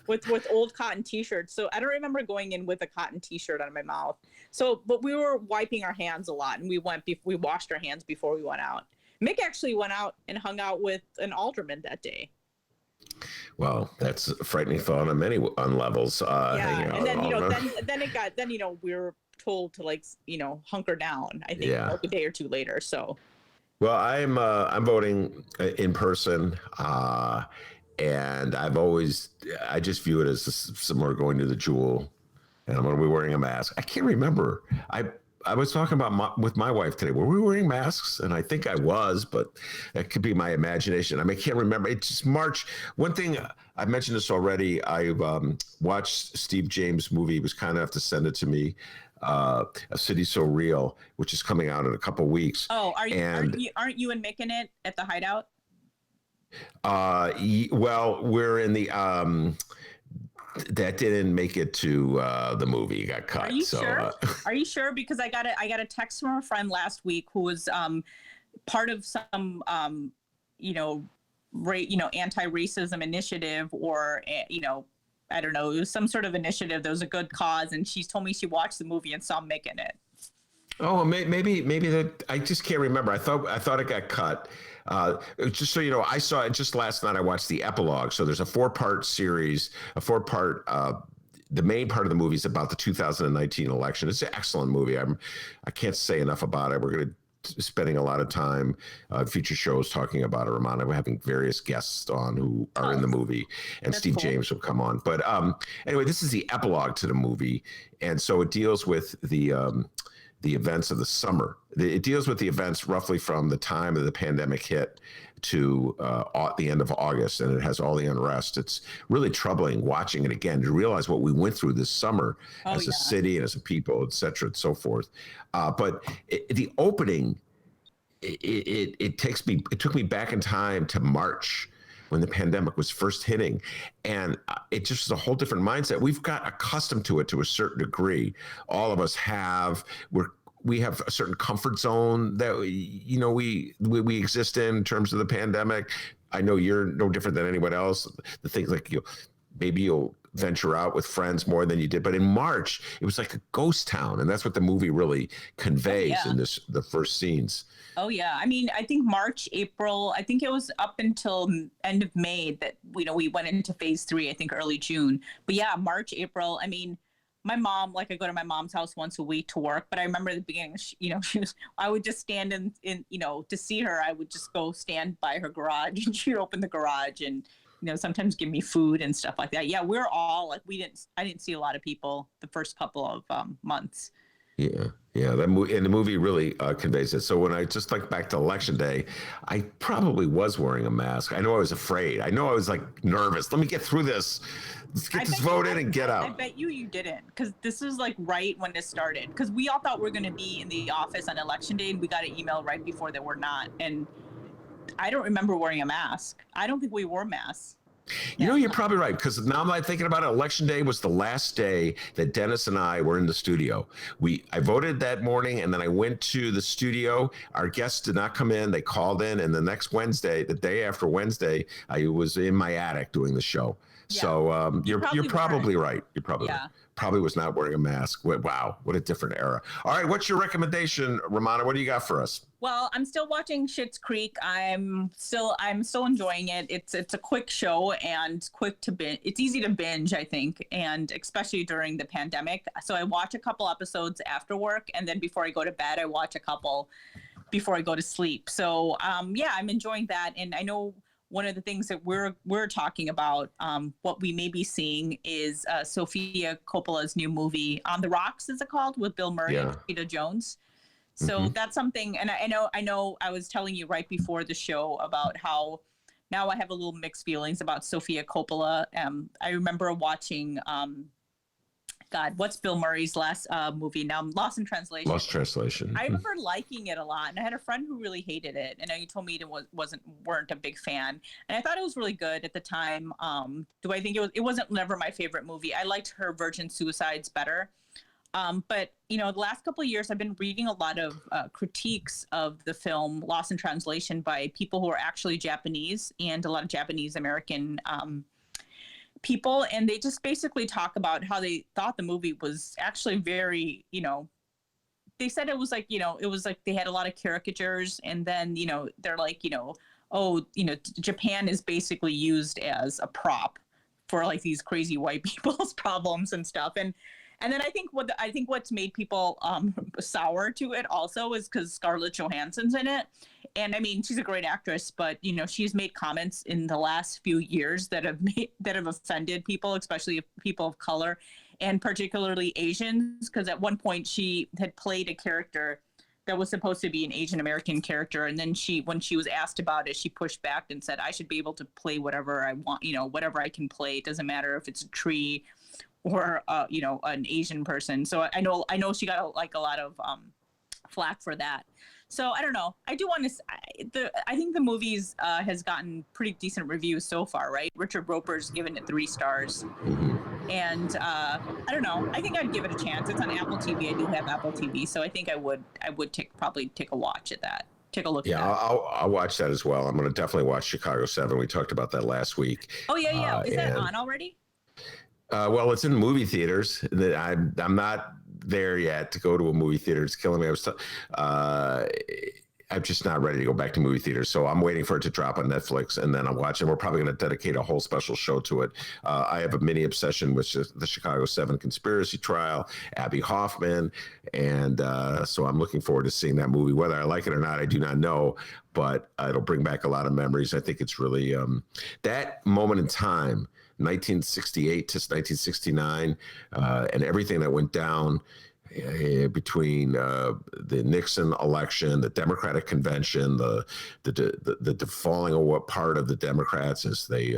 with old cotton T-shirts. So I don't remember going in with a cotton T-shirt on my mouth. So, but we were wiping our hands a lot, and we washed our hands before we went out. Mick actually went out and hung out with an alderman that day. Well, that's a frightening thought on levels. And then we were told to hunker down. I think a day or two later. So. Well, I'm voting in person, and I just view it as similar going to the Jewel, and I'm going to be wearing a mask. I can't remember. I was talking about with my wife today. Were we wearing masks? And I think I was, but that could be my imagination. I can't remember. It's just March. One thing, I mentioned this already. I watched Steve James' movie. He was kind enough to send it to me, A City So Real, which is coming out in a couple weeks. Oh, aren't you and Mick in it at the Hideout? Well, we're in the... that didn't make it to the movie. It got cut. Are you sure? Are you sure? Because I got a text from a friend last week who was part of some anti-racism initiative, or I don't know, it was some sort of initiative. There was a good cause, and she told me she watched the movie and saw Mick in it. Oh, maybe that. I just can't remember. I thought it got cut. Just so you know, I saw it just last night. I watched the epilogue. So there's a 4-part series, the main part of the movie is about the 2019 election. It's an excellent movie. I can't say enough about it. We're going to spending a lot of time, future shows talking about it. Rummana, we're having various guests on who are in the movie, and Steve James will come on. But anyway, this is the epilogue to the movie, and so it deals with the events of the summer. It deals with the events roughly from the time of the pandemic hit to the end of August, and it has all the unrest. It's really troubling watching it again to realize what we went through this summer as a city and as a people, et cetera, and so forth. But the opening, it took me back in time to March when the pandemic was first hitting, and it just was a whole different mindset. We've got accustomed to it to a certain degree. All of us have. We have a certain comfort zone that we exist in terms of the pandemic. I know you're no different than anyone else. The things maybe you'll venture out with friends more than you did, but in March it was like a ghost town, and that's what the movie really conveys in the first scenes. Oh yeah, I think March, April. I think it was up until end of May that we went into phase 3. I think early June. But yeah, March, April. My mom, I go to my mom's house once a week to work, but I remember at the beginning, I would just stand in to see her. I would just go stand by her garage, and she'd open the garage and sometimes give me food and stuff like that. Yeah, we're all I didn't see a lot of people the first couple of months. Yeah, that movie and the movie really conveys it. So when I just think back to Election Day, I probably was wearing a mask. I know I was afraid. I know I was like nervous. Let me get through this. Let's get this vote in and get out. I bet you didn't, because this is like right when it started. Because we all thought we were going to be in the office on Election Day, and we got an email right before that we're not. And I don't remember wearing a mask. I don't think we wore masks. You know, you're probably right, because now that I'm thinking about it, Election Day was the last day that Dennis and I were in the studio. I voted that morning, and then I went to the studio. Our guests did not come in. They called in, and the next Wednesday, the day after Wednesday, I was in my attic doing the show. Yeah. So you're probably right. You're probably right. Probably was not wearing a mask. Wow, what a different era. All right, what's your recommendation, Rummana? What do you got for us? Well, I'm still watching Schitt's Creek. I'm still enjoying it. It's a quick show and quick to binge. It's easy to binge, I think, and especially during the pandemic. So I watch a couple episodes after work, and then before I go to bed, I watch a couple before I go to sleep. So yeah, I'm enjoying that, and I know one of the things that we're talking about, what we may be seeing is Sofia Coppola's new movie, On the Rocks, is it called, with Bill Murray and Rita Jones. So that's something, and I know I was telling you right before the show about how now I have a little mixed feelings about Sofia Coppola. I remember watching, what's Bill Murray's last movie now? Lost in Translation. Lost Translation. I remember liking it a lot, and I had a friend who really hated it. And you told me it weren't a big fan, and I thought it was really good at the time. Do I think it wasn't never my favorite movie? I liked her Virgin Suicides better. But the last couple of years, I've been reading a lot of critiques of the film Lost in Translation by people who are actually Japanese, and a lot of Japanese American people, and they just basically talk about how they thought the movie was actually very, they said it was like, it was like they had a lot of caricatures, and then, they're like, Japan is basically used as a prop for like these crazy white people's problems and stuff. And then I think what's made people sour to it also is because Scarlett Johansson's in it. And I mean, she's a great actress, but she's made comments in the last few years that have offended people, especially people of color, and particularly Asians. Because at one point she had played a character that was supposed to be an Asian American character, and then when she was asked about it, she pushed back and said, "I should be able to play whatever I want. Whatever I can play. It doesn't matter if it's a tree or an Asian person." So I know she got a lot of flack for that. So I don't know. I do want to. I think the movies has gotten pretty decent reviews so far, right? Richard Roper's given it 3 stars, and I don't know. I think I'd give it a chance. It's on Apple TV. I do have Apple TV, so I think I would probably take a watch at that. Take a look. Yeah, at that. I'll watch that as well. I'm going to definitely watch Chicago 7. We talked about that last week. Oh yeah. Is that on already? Well, it's in movie theaters. I'm not there yet to go to a movie theater. It's killing me. I'm just not ready to go back to movie theaters. So I'm waiting for it to drop on Netflix, and then I'll watch it. We're probably going to dedicate a whole special show to it. I have a mini obsession with the Chicago 7 conspiracy trial, Abby Hoffman. And so I'm looking forward to seeing that movie. Whether I like it or not, I do not know, but it'll bring back a lot of memories. I think it's really that moment in time, 1968 to 1969, and everything that went down between the Nixon election, the Democratic convention, the falling apart of the Democrats as they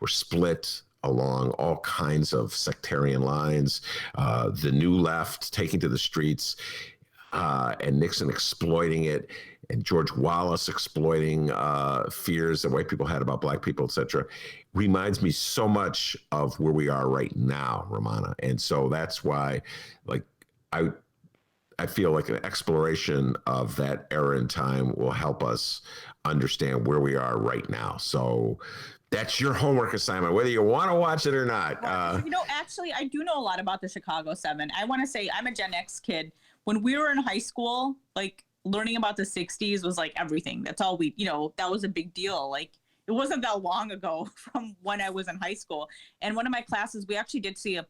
were split along all kinds of sectarian lines, the new left taking to the streets, and Nixon exploiting it, and George Wallace exploiting fears that white people had about black people, et cetera, reminds me so much of where we are right now, Rummana. And so that's why, like, I feel like an exploration of that era in time will help us understand where we are right now. So that's your homework assignment, whether you want to watch it or not. Actually, I do know a lot about the Chicago 7. I want to say I'm a Gen X kid. When we were in high school, like, learning about the 60s was like everything. That's all that was a big deal. Like, it wasn't that long ago from when I was in high school. And one of my classes, we actually did see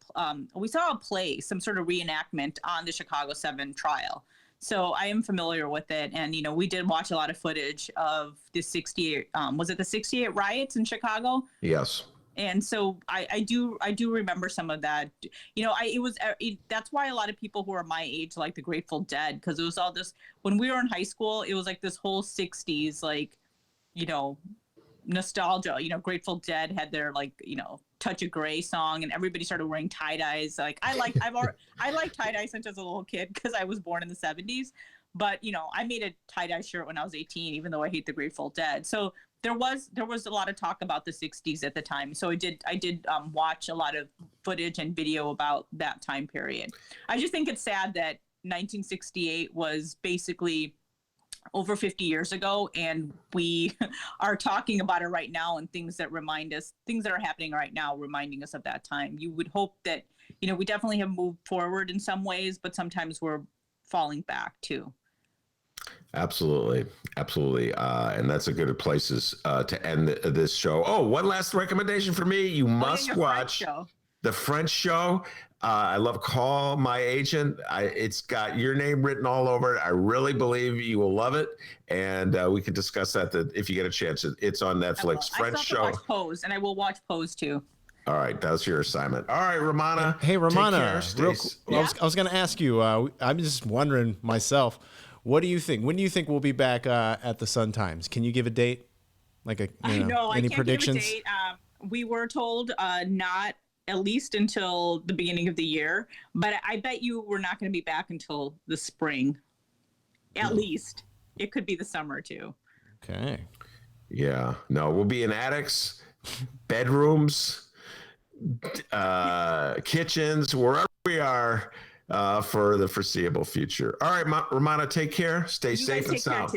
we saw a play, some sort of reenactment on the Chicago 7 trial. So I am familiar with it. And, we did watch a lot of footage of the 68, was it the 68 riots in Chicago? Yes. And so I do remember some of that. You know, that's why a lot of people who are my age like the Grateful Dead, because it was all this, when we were in high school, it was like this whole 60s, like, you know, nostalgia. You know, Grateful Dead had their, like, you know, Touch of Grey song, and everybody started wearing tie-dyes. Like, I liked tie-dye since I was a little kid because I was born in the 70s. But, you know, I made a tie-dye shirt when I was 18, even though I hate the Grateful Dead. So there was a lot of talk about the 60s at the time. So I did watch a lot of footage and video about that time period. I just think it's sad that 1968 was basically over 50 years ago, and we are talking about it right now, and things that are happening right now reminding us of that time. You would hope that, you know, we definitely have moved forward in some ways, but sometimes we're falling back too. Absolutely. And that's a good places to end this show. Oh, one last recommendation for me. You must watch the French show. I love Call My Agent. It's got your name written all over it. I really believe you will love it. And we can discuss that if you get a chance. It's on Netflix. French show. I watch Pose, and I will watch Pose too. All right, that's your assignment. All right, Rummana. Hey, Rummana. I was going to ask you, I'm just wondering myself, what do you think? When do you think we'll be back at the Sun Times? Can you give a date? Like any I can't predictions? give a date. We were told not at least until the beginning of the year, but I bet you we're not going to be back until the spring. At least. It could be the summer too. Okay. Yeah. No, we'll be in attics, bedrooms, kitchens, wherever we are for the foreseeable future. All right, Rummana, take care. Stay safe and sound.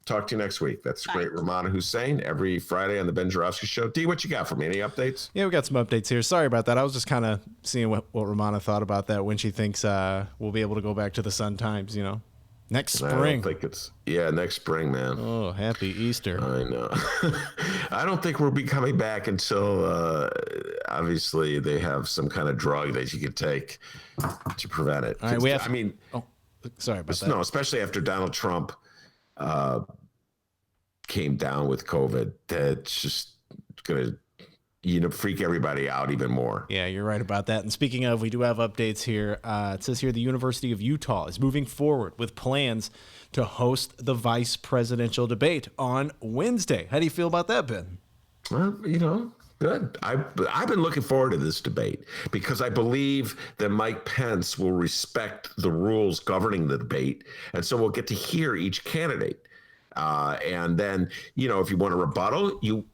Talk to you next week. That's great. Rummana Hussain every Friday on the Ben Joravsky Show. D, what you got for me? Any updates? Yeah, we got some updates here. Sorry about that. I was just kind of seeing what Rummana thought about that, when she thinks we'll be able to go back to the Sun Times, you know. Next spring. I don't think next spring, man. Oh, happy Easter. I know. I don't think we'll be coming back until obviously they have some kind of drug that you could take to prevent it. All right, sorry about that. No, especially after Donald Trump came down with COVID, that's just going to freak everybody out even more. Yeah, you're right about that. And speaking of, we do have updates here. It says here the University of Utah is moving forward with plans to host the vice presidential debate on Wednesday. How do you feel about that, Ben? Well, you know, good. I've been looking forward to this debate because I believe that Mike Pence will respect the rules governing the debate. And so we'll get to hear each candidate. And then, you know, if you want to rebuttal, you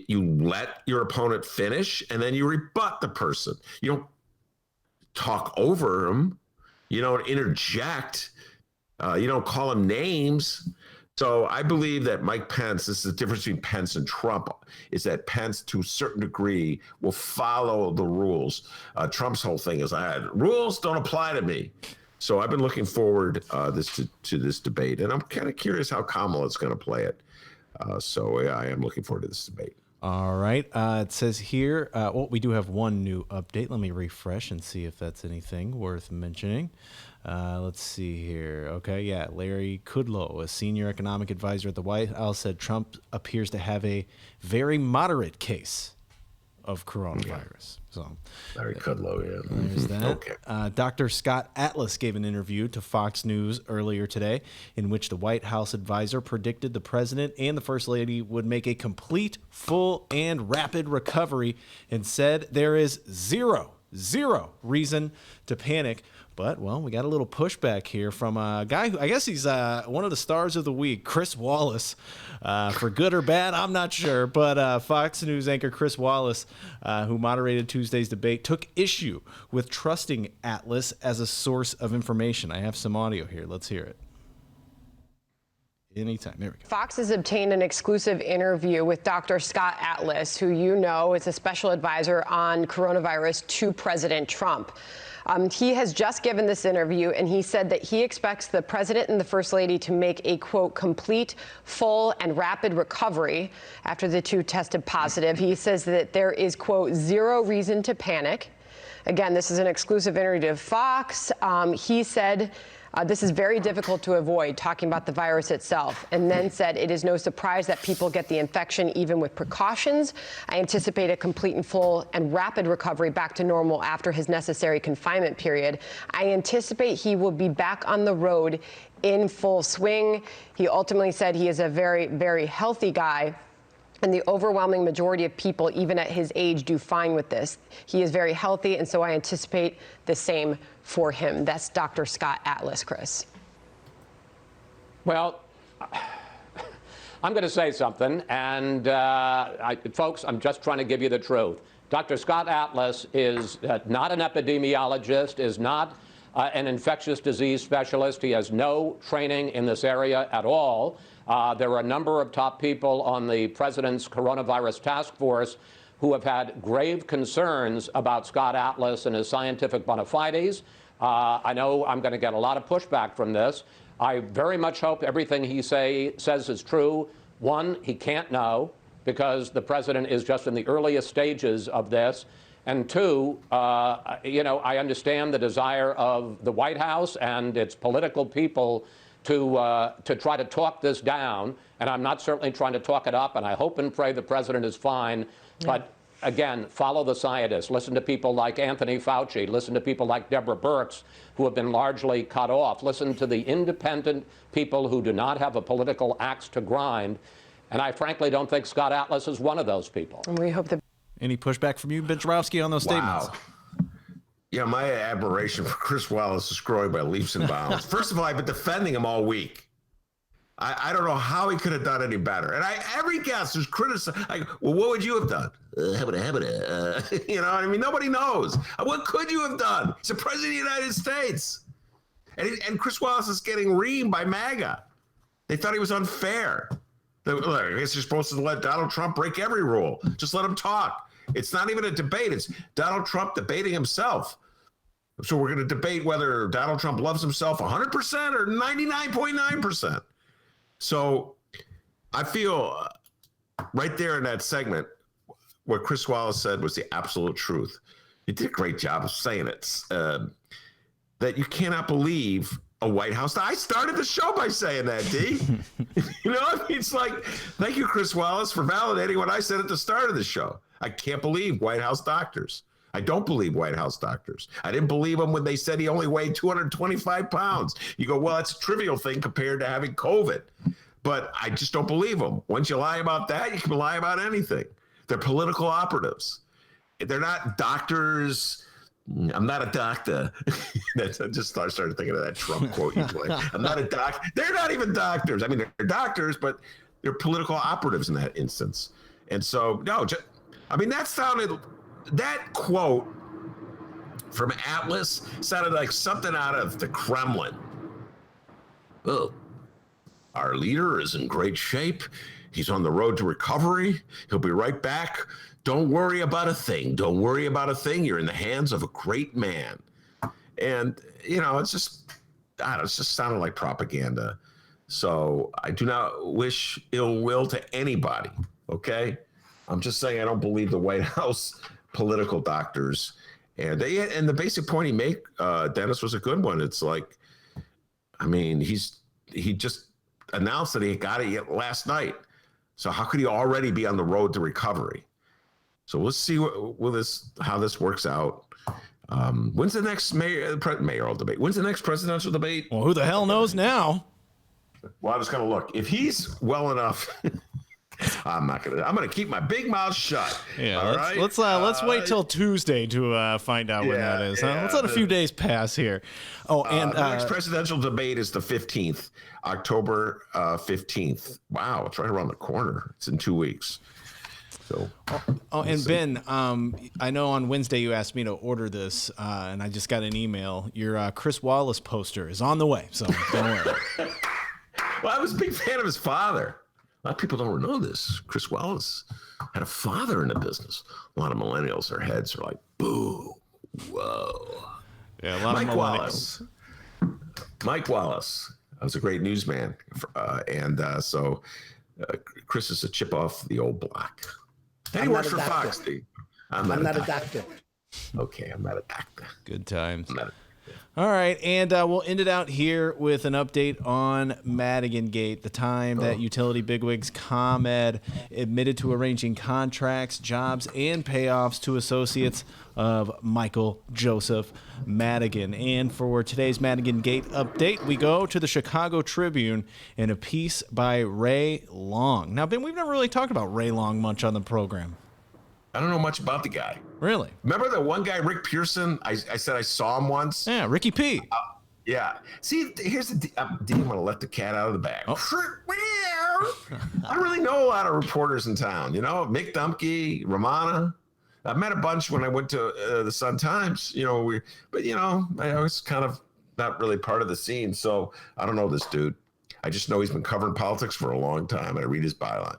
let your opponent finish and then you rebut the person. You don't talk over them. You don't interject. You don't call them names. So I believe that Mike Pence, this is the difference between Pence and Trump, is that Pence, to a certain degree, will follow the rules. Trump's whole thing is, rules don't apply to me. So I've been looking forward to this debate, and I'm kind of curious how Kamala's going to play it. So yeah, I am looking forward to this debate. All right. It says here, we do have one new update. Let me refresh and see if that's anything worth mentioning. Let's see here. Okay, yeah. Larry Kudlow, a senior economic advisor at the White House, said Trump appears to have a very moderate case of coronavirus. So Larry Kudlow, yeah. There's that. Okay. Dr. Scott Atlas gave an interview to Fox News earlier today in which the White House advisor predicted the president and the first lady would make a complete, full, and rapid recovery and said there is zero reason to panic. But, well, we got a little pushback here from a guy who I guess he's one of the stars of the week, Chris Wallace. For good or bad, I'm not sure. But Fox News anchor Chris Wallace, who moderated Tuesday's debate, took issue with trusting Atlas as a source of information. I have some audio here. Let's hear it. Anytime. There we go. Fox has obtained an exclusive interview with Dr. Scott Atlas, who you know is a special advisor on coronavirus to President Trump. He has just given this interview, and he said that he expects the president and the first lady to make a, quote, complete, full, and rapid recovery after the two tested positive. He says that there is, quote, zero reason to panic. Again, this is an exclusive interview to Fox. He said This is very difficult to avoid, talking about the virus itself, and then said it is no surprise that people get the infection even with precautions. I anticipate a complete and full and rapid recovery back to normal after his necessary confinement period. I anticipate he will be back on the road in full swing. He ultimately said he is a very, very healthy guy. And the overwhelming majority of people, even at his age, do fine with this. He is very healthy, and so I anticipate the same for him. That's Dr. Scott Atlas, Chris. Well, I'm going to say something, and folks, I'm just trying to give you the truth. Dr. Scott Atlas is not an epidemiologist, is not an infectious disease specialist. He has no training in this area at all. There are a number of top people on the president's coronavirus task force who have had grave concerns about Scott Atlas and his scientific bona fides. I know I'm going to get a lot of pushback from this. I very much hope everything he says is true. One, he can't know because the president is just in the earliest stages of this. And two, I understand the desire of the White House and its political people to try to talk this down, and I'm not certainly trying to talk it up, and I hope and pray the president is fine. Yeah. But again, follow the scientists. Listen to people like Anthony Fauci. Listen to people like Deborah Birx, who have been largely cut off. Listen to the independent people who do not have a political axe to grind. And I frankly don't think Scott Atlas is one of those people. And we hope that. Any pushback from you, Ben Joravsky, on those statements? Yeah, my admiration for Chris Wallace is growing by leaps and bounds. First of all, I've been defending him all week. I don't know how he could have done any better. And every guest who's criticized, like, well, what would you have done? You know what I mean? Nobody knows. What could you have done? He's the president of the United States. And Chris Wallace is getting reamed by MAGA. They thought he was unfair. I guess you're supposed to let Donald Trump break every rule. Just let him talk. It's not even a debate. It's Donald Trump debating himself. So we're going to debate whether Donald Trump loves himself 100% or 99.9%. So I feel right there in that segment, what Chris Wallace said was the absolute truth. He did a great job of saying it. That you cannot believe a White House. I started the show by saying that, D. You know, I mean, it's like, thank you, Chris Wallace, for validating what I said at the start of the show. I can't believe White House doctors. I don't believe White House doctors. I didn't believe them when they said he only weighed 225 pounds. You go, well, that's a trivial thing compared to having COVID. But I just don't believe them. Once you lie about that, you can lie about anything. They're political operatives. They're not doctors. I'm not a doctor. I just started thinking of that Trump quote you play. I'm not a doctor. They're not even doctors. I mean, they're doctors, but they're political operatives in that instance. And so, no, that quote from Atlas sounded like something out of the Kremlin. Oh, our leader is in great shape. He's on the road to recovery. He'll be right back. Don't worry about a thing. Don't worry about a thing. You're in the hands of a great man. And, it's just sounded like propaganda. So I do not wish ill will to anybody, okay? I'm just saying I don't believe the White House political doctors. And the basic point he made, Dennis, was a good one. It's like, I mean, he just announced that he got it last night. So how could he already be on the road to recovery? So we'll see how this works out. When's the next mayoral debate? When's the next presidential debate? Well, who the hell knows now? Well, I was going to look. If he's well enough, I'm going to keep my big mouth shut. Yeah, all let's wait till Tuesday to find out when that is. Huh? Let's let a few days pass here. Oh, and the next presidential debate is the 15th, October 15th. Wow, it's right around the corner. It's in 2 weeks. So, and Ben, I know on Wednesday you asked me to order this, and I just got an email. Your Chris Wallace poster is on the way, so don't worry. Well, I was a big fan of his father. A lot of people don't know this. Chris Wallace had a father in the business. A lot of millennials, their heads are like, boo, whoa. Yeah, a lot of millennials. Mike Wallace was a great newsman. So Chris is a chip off the old block. And he works for Fox, Steve. I'm not a doctor. Okay, I'm not a doctor. Good times. All right, and we'll end it out here with an update on Madigan Gate, the time that utility bigwigs ComEd admitted to arranging contracts, jobs, and payoffs to associates of Michael Joseph Madigan. And for today's Madigan Gate update, we go to the Chicago Tribune in a piece by Ray Long. Now, Ben, we've never really talked about Ray Long much on the program. I don't know much about the guy. Really? Remember the one guy, Rick Pearson? I said I saw him once. Yeah, Ricky P. Yeah. See, here's the didn't want to let the cat out of the bag. I don't really know a lot of reporters in town. Mick Dumke, Rummana. I met a bunch when I went to the Sun-Times. But I was kind of not really part of the scene, so I don't know this dude. I just know he's been covering politics for a long time, and I read his byline.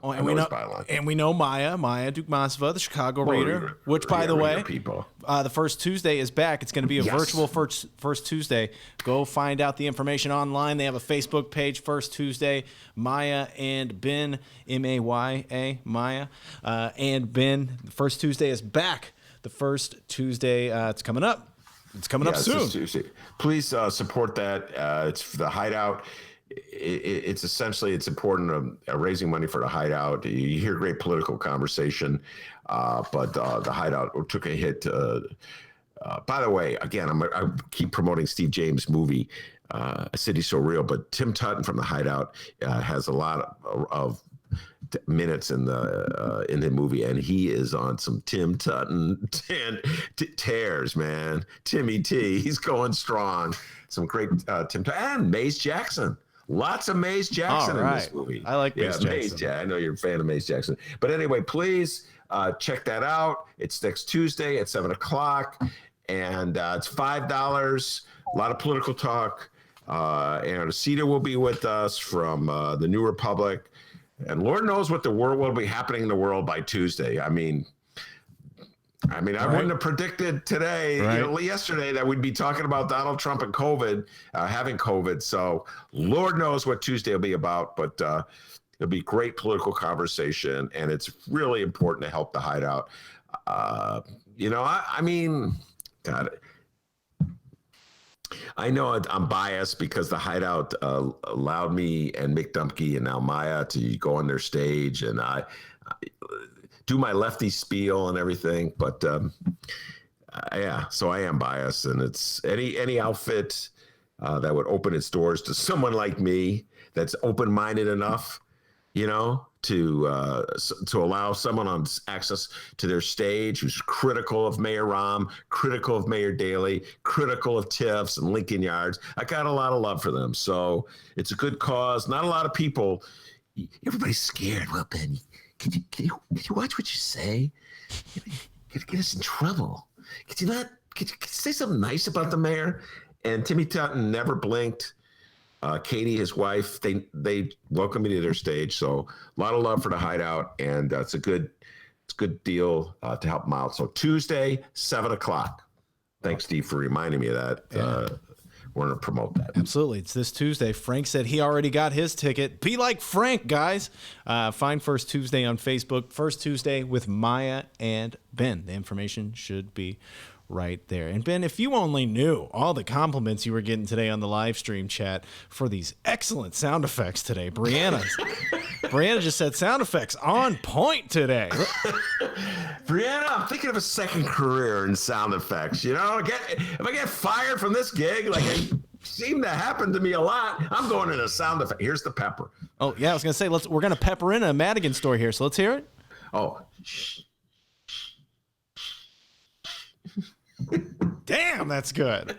And we know Maya Dukmasova, the Chicago Reader, which, by the way, the First Tuesday is back. It's going to be a virtual First Tuesday. Go find out the information online. They have a Facebook page, First Tuesday. Maya and Ben, M-A-Y-A, Maya, and Ben. The First Tuesday is back. The First Tuesday, it's coming up. It's coming up soon. Please support that. It's for the Hideout. It's essentially, it's important raising money for the Hideout. You hear great political conversation, but the Hideout took a hit. By the way, again, I keep promoting Steve James' movie, A City So Real, but Tim Tutton from the Hideout has a lot of minutes in the movie, and he is on some Tim Tutton tears, man. Timmy T, he's going strong. Some great Tim Tutton and Maze Jackson. Lots of Maze Jackson in this movie. I like Maze Jackson. I know you're a fan of Maze Jackson. But anyway, please check that out. It's next Tuesday at 7 o'clock, and it's $5. A lot of political talk. And Asita will be with us from the New Republic. And Lord knows what will be happening in the world by Tuesday. I mean, I wouldn't have predicted today, yesterday, that we'd be talking about Donald Trump and COVID, having COVID. So Lord knows what Tuesday will be about, but it'll be great political conversation, and it's really important to help the Hideout. God, I know I'm biased because the Hideout allowed me and Mick Dumke and now Maya to go on their stage, and I do my lefty spiel and everything, but so I am biased, and it's any outfit that would open its doors to someone like me that's open-minded enough, to allow someone on access to their stage who's critical of Mayor Rahm, critical of Mayor Daley, critical of Tiff's and Lincoln Yards. I got a lot of love for them, so it's a good cause. Not a lot of people. Everybody's scared. Well, Ben, can you watch what you say? Get us in trouble. Could you say something nice about the mayor? And Timmy Tutton never blinked. Katie, his wife, they welcomed me to their stage. So a lot of love for the Hideout, and it's a good deal to help them out. So Tuesday, 7 o'clock. Thanks, Steve, for reminding me of that. We're going to promote that. Absolutely. It's this Tuesday. Frank said he already got his ticket. Be like Frank, guys. Find First Tuesday on Facebook. First Tuesday with Maya and Ben. The information should be right there. And Ben, if you only knew all the compliments you were getting today on the live stream chat for these excellent sound effects today. Brianna just said sound effects on point today. Brianna, I'm thinking of a second career in sound effects. If I get fired from this gig, like it seemed to happen to me a lot, I'm going into sound effect. Here's the pepper. Oh yeah, I was gonna say we're gonna pepper in a Madigan story here, so let's hear it. Oh. Damn, that's good.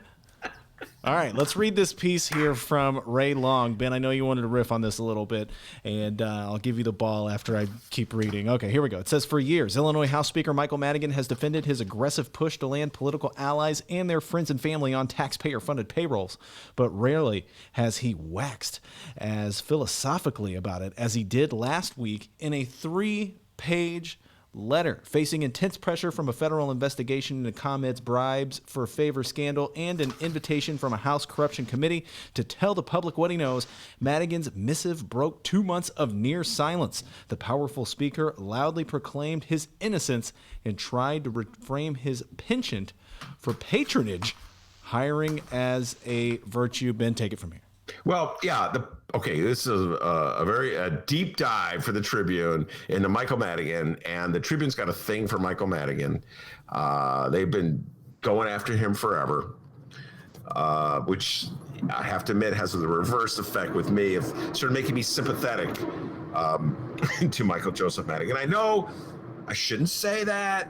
All right, let's read this piece here from Ray Long. Ben, I know you wanted to riff on this a little bit, and I'll give you the ball after I keep reading. Okay, here we go. It says, for years, Illinois House Speaker Michael Madigan has defended his aggressive push to land political allies and their friends and family on taxpayer-funded payrolls, but rarely has he waxed as philosophically about it as he did last week in a 3-page letter facing intense pressure from a federal investigation into ComEd's bribes for favor scandal and an invitation from a House corruption committee to tell the public what he knows. Madigan's missive broke 2 months of near silence. The powerful speaker loudly proclaimed his innocence and tried to reframe his penchant for patronage hiring as a virtue. Ben, take it from here. Well, yeah. This is a very deep dive for the Tribune into Michael Madigan, and the Tribune's got a thing for Michael Madigan. They've been going after him forever, which I have to admit has the reverse effect with me of sort of making me sympathetic to Michael Joseph Madigan. I know I shouldn't say that.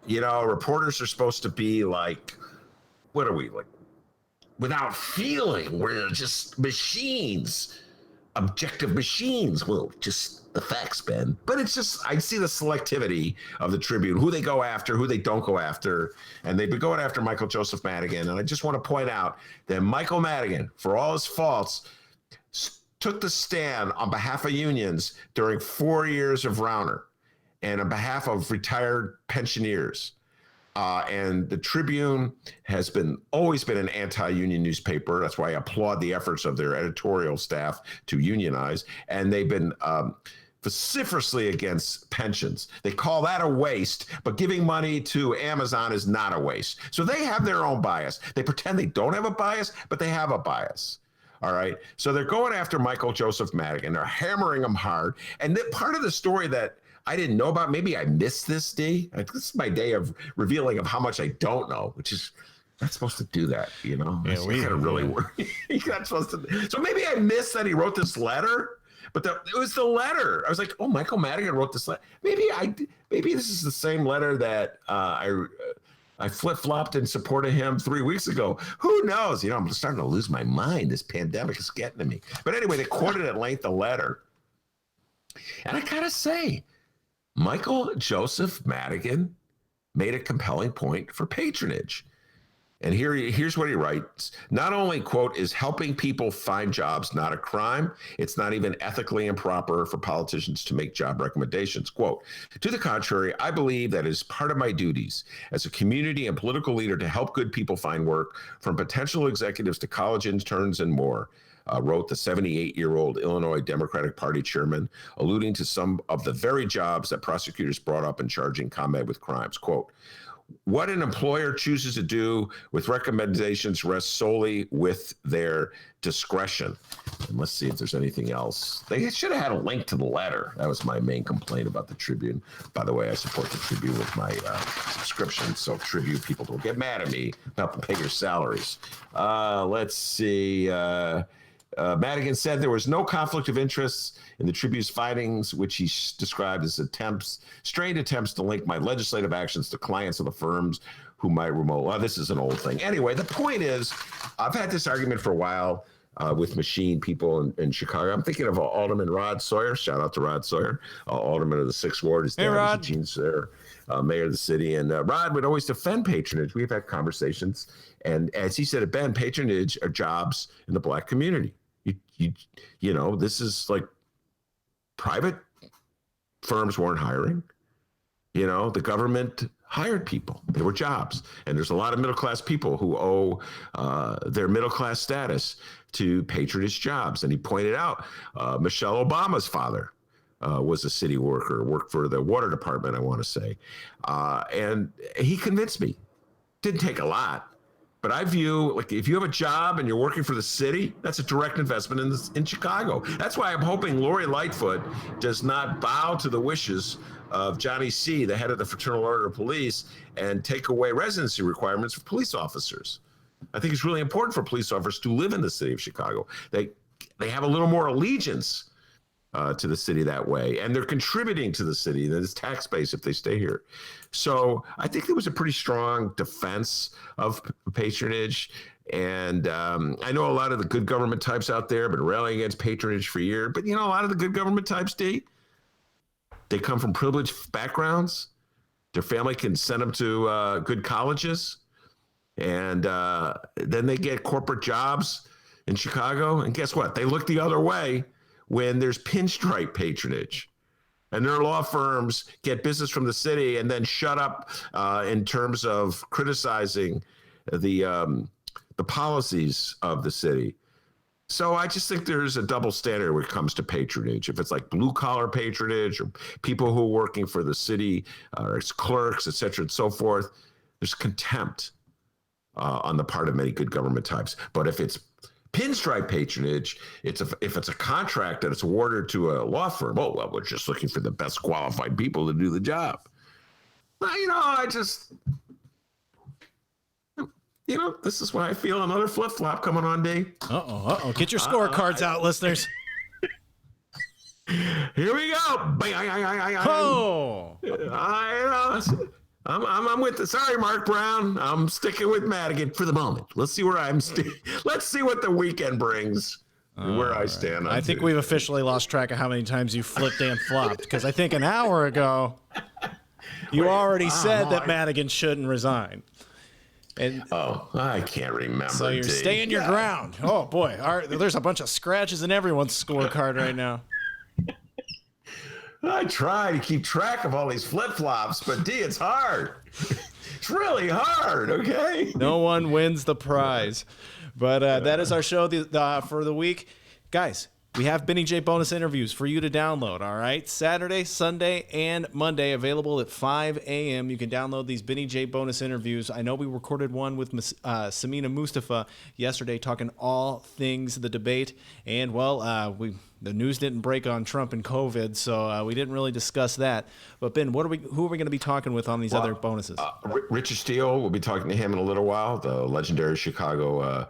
Reporters are supposed to be like, what are we, like, without feeling? We're just machines, objective machines. Well, just the facts, Ben. But it's just, I see the selectivity of the Tribune, who they go after, who they don't go after. And they've been going after Michael Joseph Madigan. And I just want to point out that Michael Madigan, for all his faults, took the stand on behalf of unions during 4 years of Rauner and on behalf of retired pensioners. And the Tribune has always been an anti-union newspaper. That's why I applaud the efforts of their editorial staff to unionize. And they've been vociferously against pensions. They call that a waste, but giving money to Amazon is not a waste. So they have their own bias. They pretend they don't have a bias, but they have a bias. All right. So they're going after Michael Joseph Madigan. They're hammering him hard. And part of the story that I didn't know about, maybe I missed this day. This is my day of revealing of how much I don't know, which is not supposed to do that, Yeah, we gotta really work. You're not supposed to. So maybe I missed that he wrote this letter, but it was the letter. I was like, oh, Michael Madigan wrote this letter. Maybe this is the same letter that I flip-flopped in support of him 3 weeks ago. Who knows? I'm starting to lose my mind. This pandemic is getting to me. But anyway, they quoted at length the letter. And I gotta say, Michael Joseph Madigan made a compelling point for patronage. And here's what he writes. Not only, quote, is helping people find jobs not a crime, it's not even ethically improper for politicians to make job recommendations. Quote, to the contrary, I believe that it is part of my duties as a community and political leader to help good people find work, from potential executives to college interns and more. Wrote the 78-year-old Illinois Democratic Party chairman, alluding to some of the very jobs that prosecutors brought up in charging combat with crimes. Quote, what an employer chooses to do with recommendations rests solely with their discretion. And let's see if there's anything else. They should have had a link to the letter. That was my main complaint about the Tribune. By the way, I support the Tribune with my subscription, so Tribune people don't get mad at me about paying your salaries. Let's see. Madigan said there was no conflict of interest in the Tribune's findings, which he described as strained attempts to link my legislative actions to clients of the firms who might remote. Well, this is an old thing. Anyway, the point is, I've had this argument for a while with machine people in Chicago. I'm thinking of Alderman Rod Sawyer. Shout out to Rod Sawyer, Alderman of the 6th Ward. His dad was Eugene Sawyer, mayor of the city. And Rod would always defend patronage. We've had conversations. And as he said, Ben, patronage are jobs in the Black community. This is like private firms weren't hiring. The government hired people. They were jobs. And there's a lot of middle-class people who owe their middle-class status to patronage jobs. And he pointed out Michelle Obama's father was a city worker, worked for the water department, I want to say. And he convinced me. Didn't take a lot. But I view, like, if you have a job and you're working for the city, that's a direct investment in Chicago. That's why I'm hoping Lori Lightfoot does not bow to the wishes of Johnny C., the head of the Fraternal Order of Police, and take away residency requirements for police officers. I think it's really important for police officers to live in the city of Chicago. They have a little more allegiance to the city that way, and they're contributing to the city, that is tax base if they stay here. So I think there was a pretty strong defense of patronage, and I know a lot of the good government types out there have been railing against patronage for years, but a lot of the good government types, they come from privileged backgrounds. Their family can send them to good colleges, and then they get corporate jobs in Chicago, and guess what? They look the other way when there's pinstripe patronage, and their law firms get business from the city and then shut up in terms of criticizing the policies of the city. So I just think there's a double standard when it comes to patronage. If it's like blue collar patronage or people who are working for the city or its clerks, et cetera, and so forth, there's contempt. on the part of many good government types. But if it's pinstripe patronage, if it's a contract that it's awarded to a law firm, well, we're just looking for the best qualified people to do the job. Well, this is why I feel another flip-flop coming on, D. Uh-oh. Get your scorecards out, listeners. Here we go. Oh. I'm with the, sorry, Mark Brown. I'm sticking with Madigan for the moment. Let's see where let's see what the weekend brings and where I stand. I think we've officially lost track of how many times you flipped and flopped, because I think an hour ago you already said that Madigan shouldn't resign. And I can't remember. So you're staying your ground. Oh boy, there's a bunch of scratches in everyone's scorecard right now. I try to keep track of all these flip-flops, but D, it's hard. It's really hard, okay? No one wins the prize. But that is our show for the week. Guys, we have Benny J bonus interviews for you to download, all right? Saturday, Sunday, and Monday, available at 5 a.m. You can download these Benny J bonus interviews. I know we recorded one with Samina Mustafa yesterday, talking all things the debate. And, well, the news didn't break on Trump and COVID, so we didn't really discuss that. But, Ben, who are we going to be talking with on these other bonuses? Richard Steele, we'll be talking to him in a little while, the legendary Chicago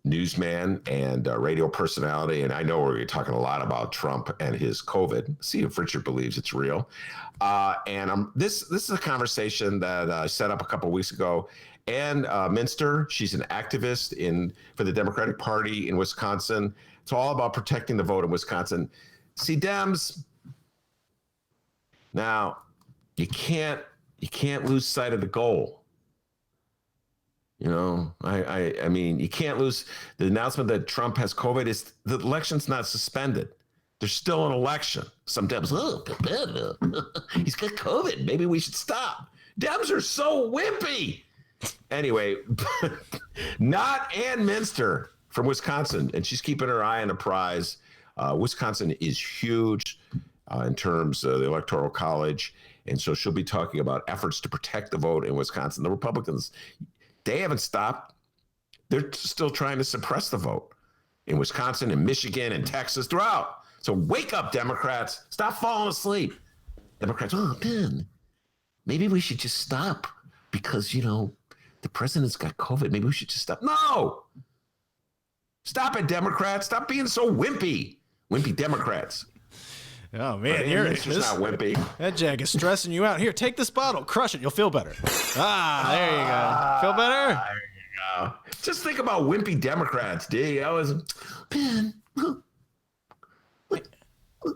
newsman and radio personality. And I know we're talking a lot about Trump and his COVID. See if Richard believes it's real. And this is a conversation that I set up a couple of weeks ago. And Minster, she's an activist for the Democratic Party in Wisconsin. It's all about protecting the vote in Wisconsin. See, Dems, now you can't lose sight of the goal. I mean, you can't lose the announcement that Trump has COVID. Is the election's not suspended. There's still an election. Some Dems, he's got COVID. Maybe we should stop. Dems are so wimpy. Anyway, not Ann Minster from Wisconsin, and she's keeping her eye on the prize. Wisconsin is huge in terms of the Electoral College, and so she'll be talking about efforts to protect the vote in Wisconsin. The Republicans, they haven't stopped. They're still trying to suppress the vote in Wisconsin and Michigan and Texas throughout. So wake up, Democrats. Stop falling asleep. Democrats, Ben, maybe we should just stop because, the president's got COVID. Maybe we should just stop. No! Stop it, Democrats. Stop being so wimpy. Wimpy Democrats. Oh, man. You're not wimpy. That jag is stressing you out. Here, take this bottle. Crush it. You'll feel better. There you go. Feel better? There you go. Just think about wimpy Democrats, D. Ben,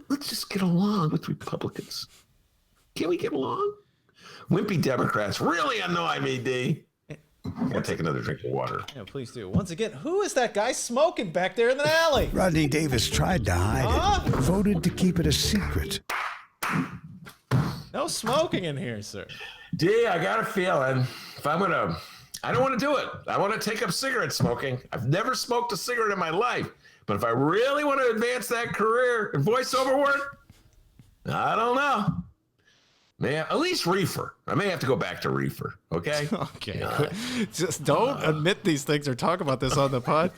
let's just get along with Republicans. Can we get along? Wimpy Democrats really annoy me, D. I'll take another drink of water. Yeah, please do. Once again, who is that guy smoking back there in the alley? Rodney Davis tried to hide it, voted to keep it a secret. No smoking in here, sir. D, I got a feeling if I don't want to do it. I want to take up cigarette smoking. I've never smoked a cigarette in my life. But if I really want to advance that career in voiceover work, I don't know. Man, at least reefer. I may have to go back to reefer, okay? Okay. Just don't admit these things or talk about this on the pod.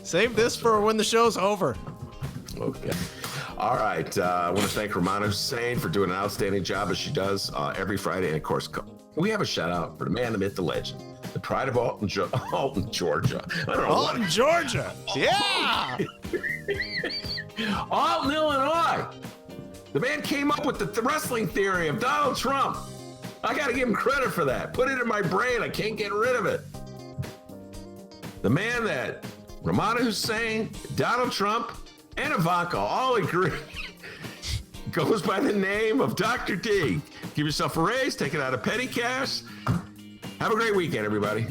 Save this for when the show's over. Okay. All right. I want to thank Rummana Hussain for doing an outstanding job as she does every Friday. And, of course, we have a shout-out for the man, the myth, the legend, the pride of Alton, Georgia. I don't know Alton, Georgia. Yeah! Alton, Illinois. The man came up with the wrestling theory of Donald Trump. I got to give him credit for that. Put it in my brain. I can't get rid of it. The man that Rummana Hussain, Donald Trump, and Ivanka all agree goes by the name of Dr. D. Give yourself a raise. Take it out of petty cash. Have a great weekend, everybody.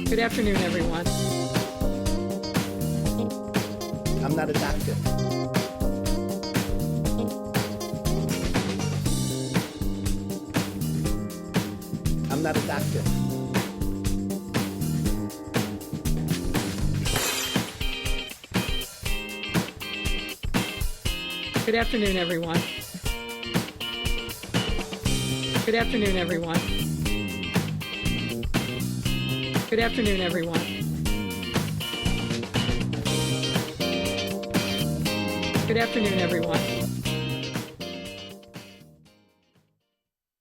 Good afternoon, everyone. I'm not a doctor. I'm not a doctor. Good afternoon, everyone. Good afternoon, everyone. Good afternoon, everyone. Good afternoon, everyone.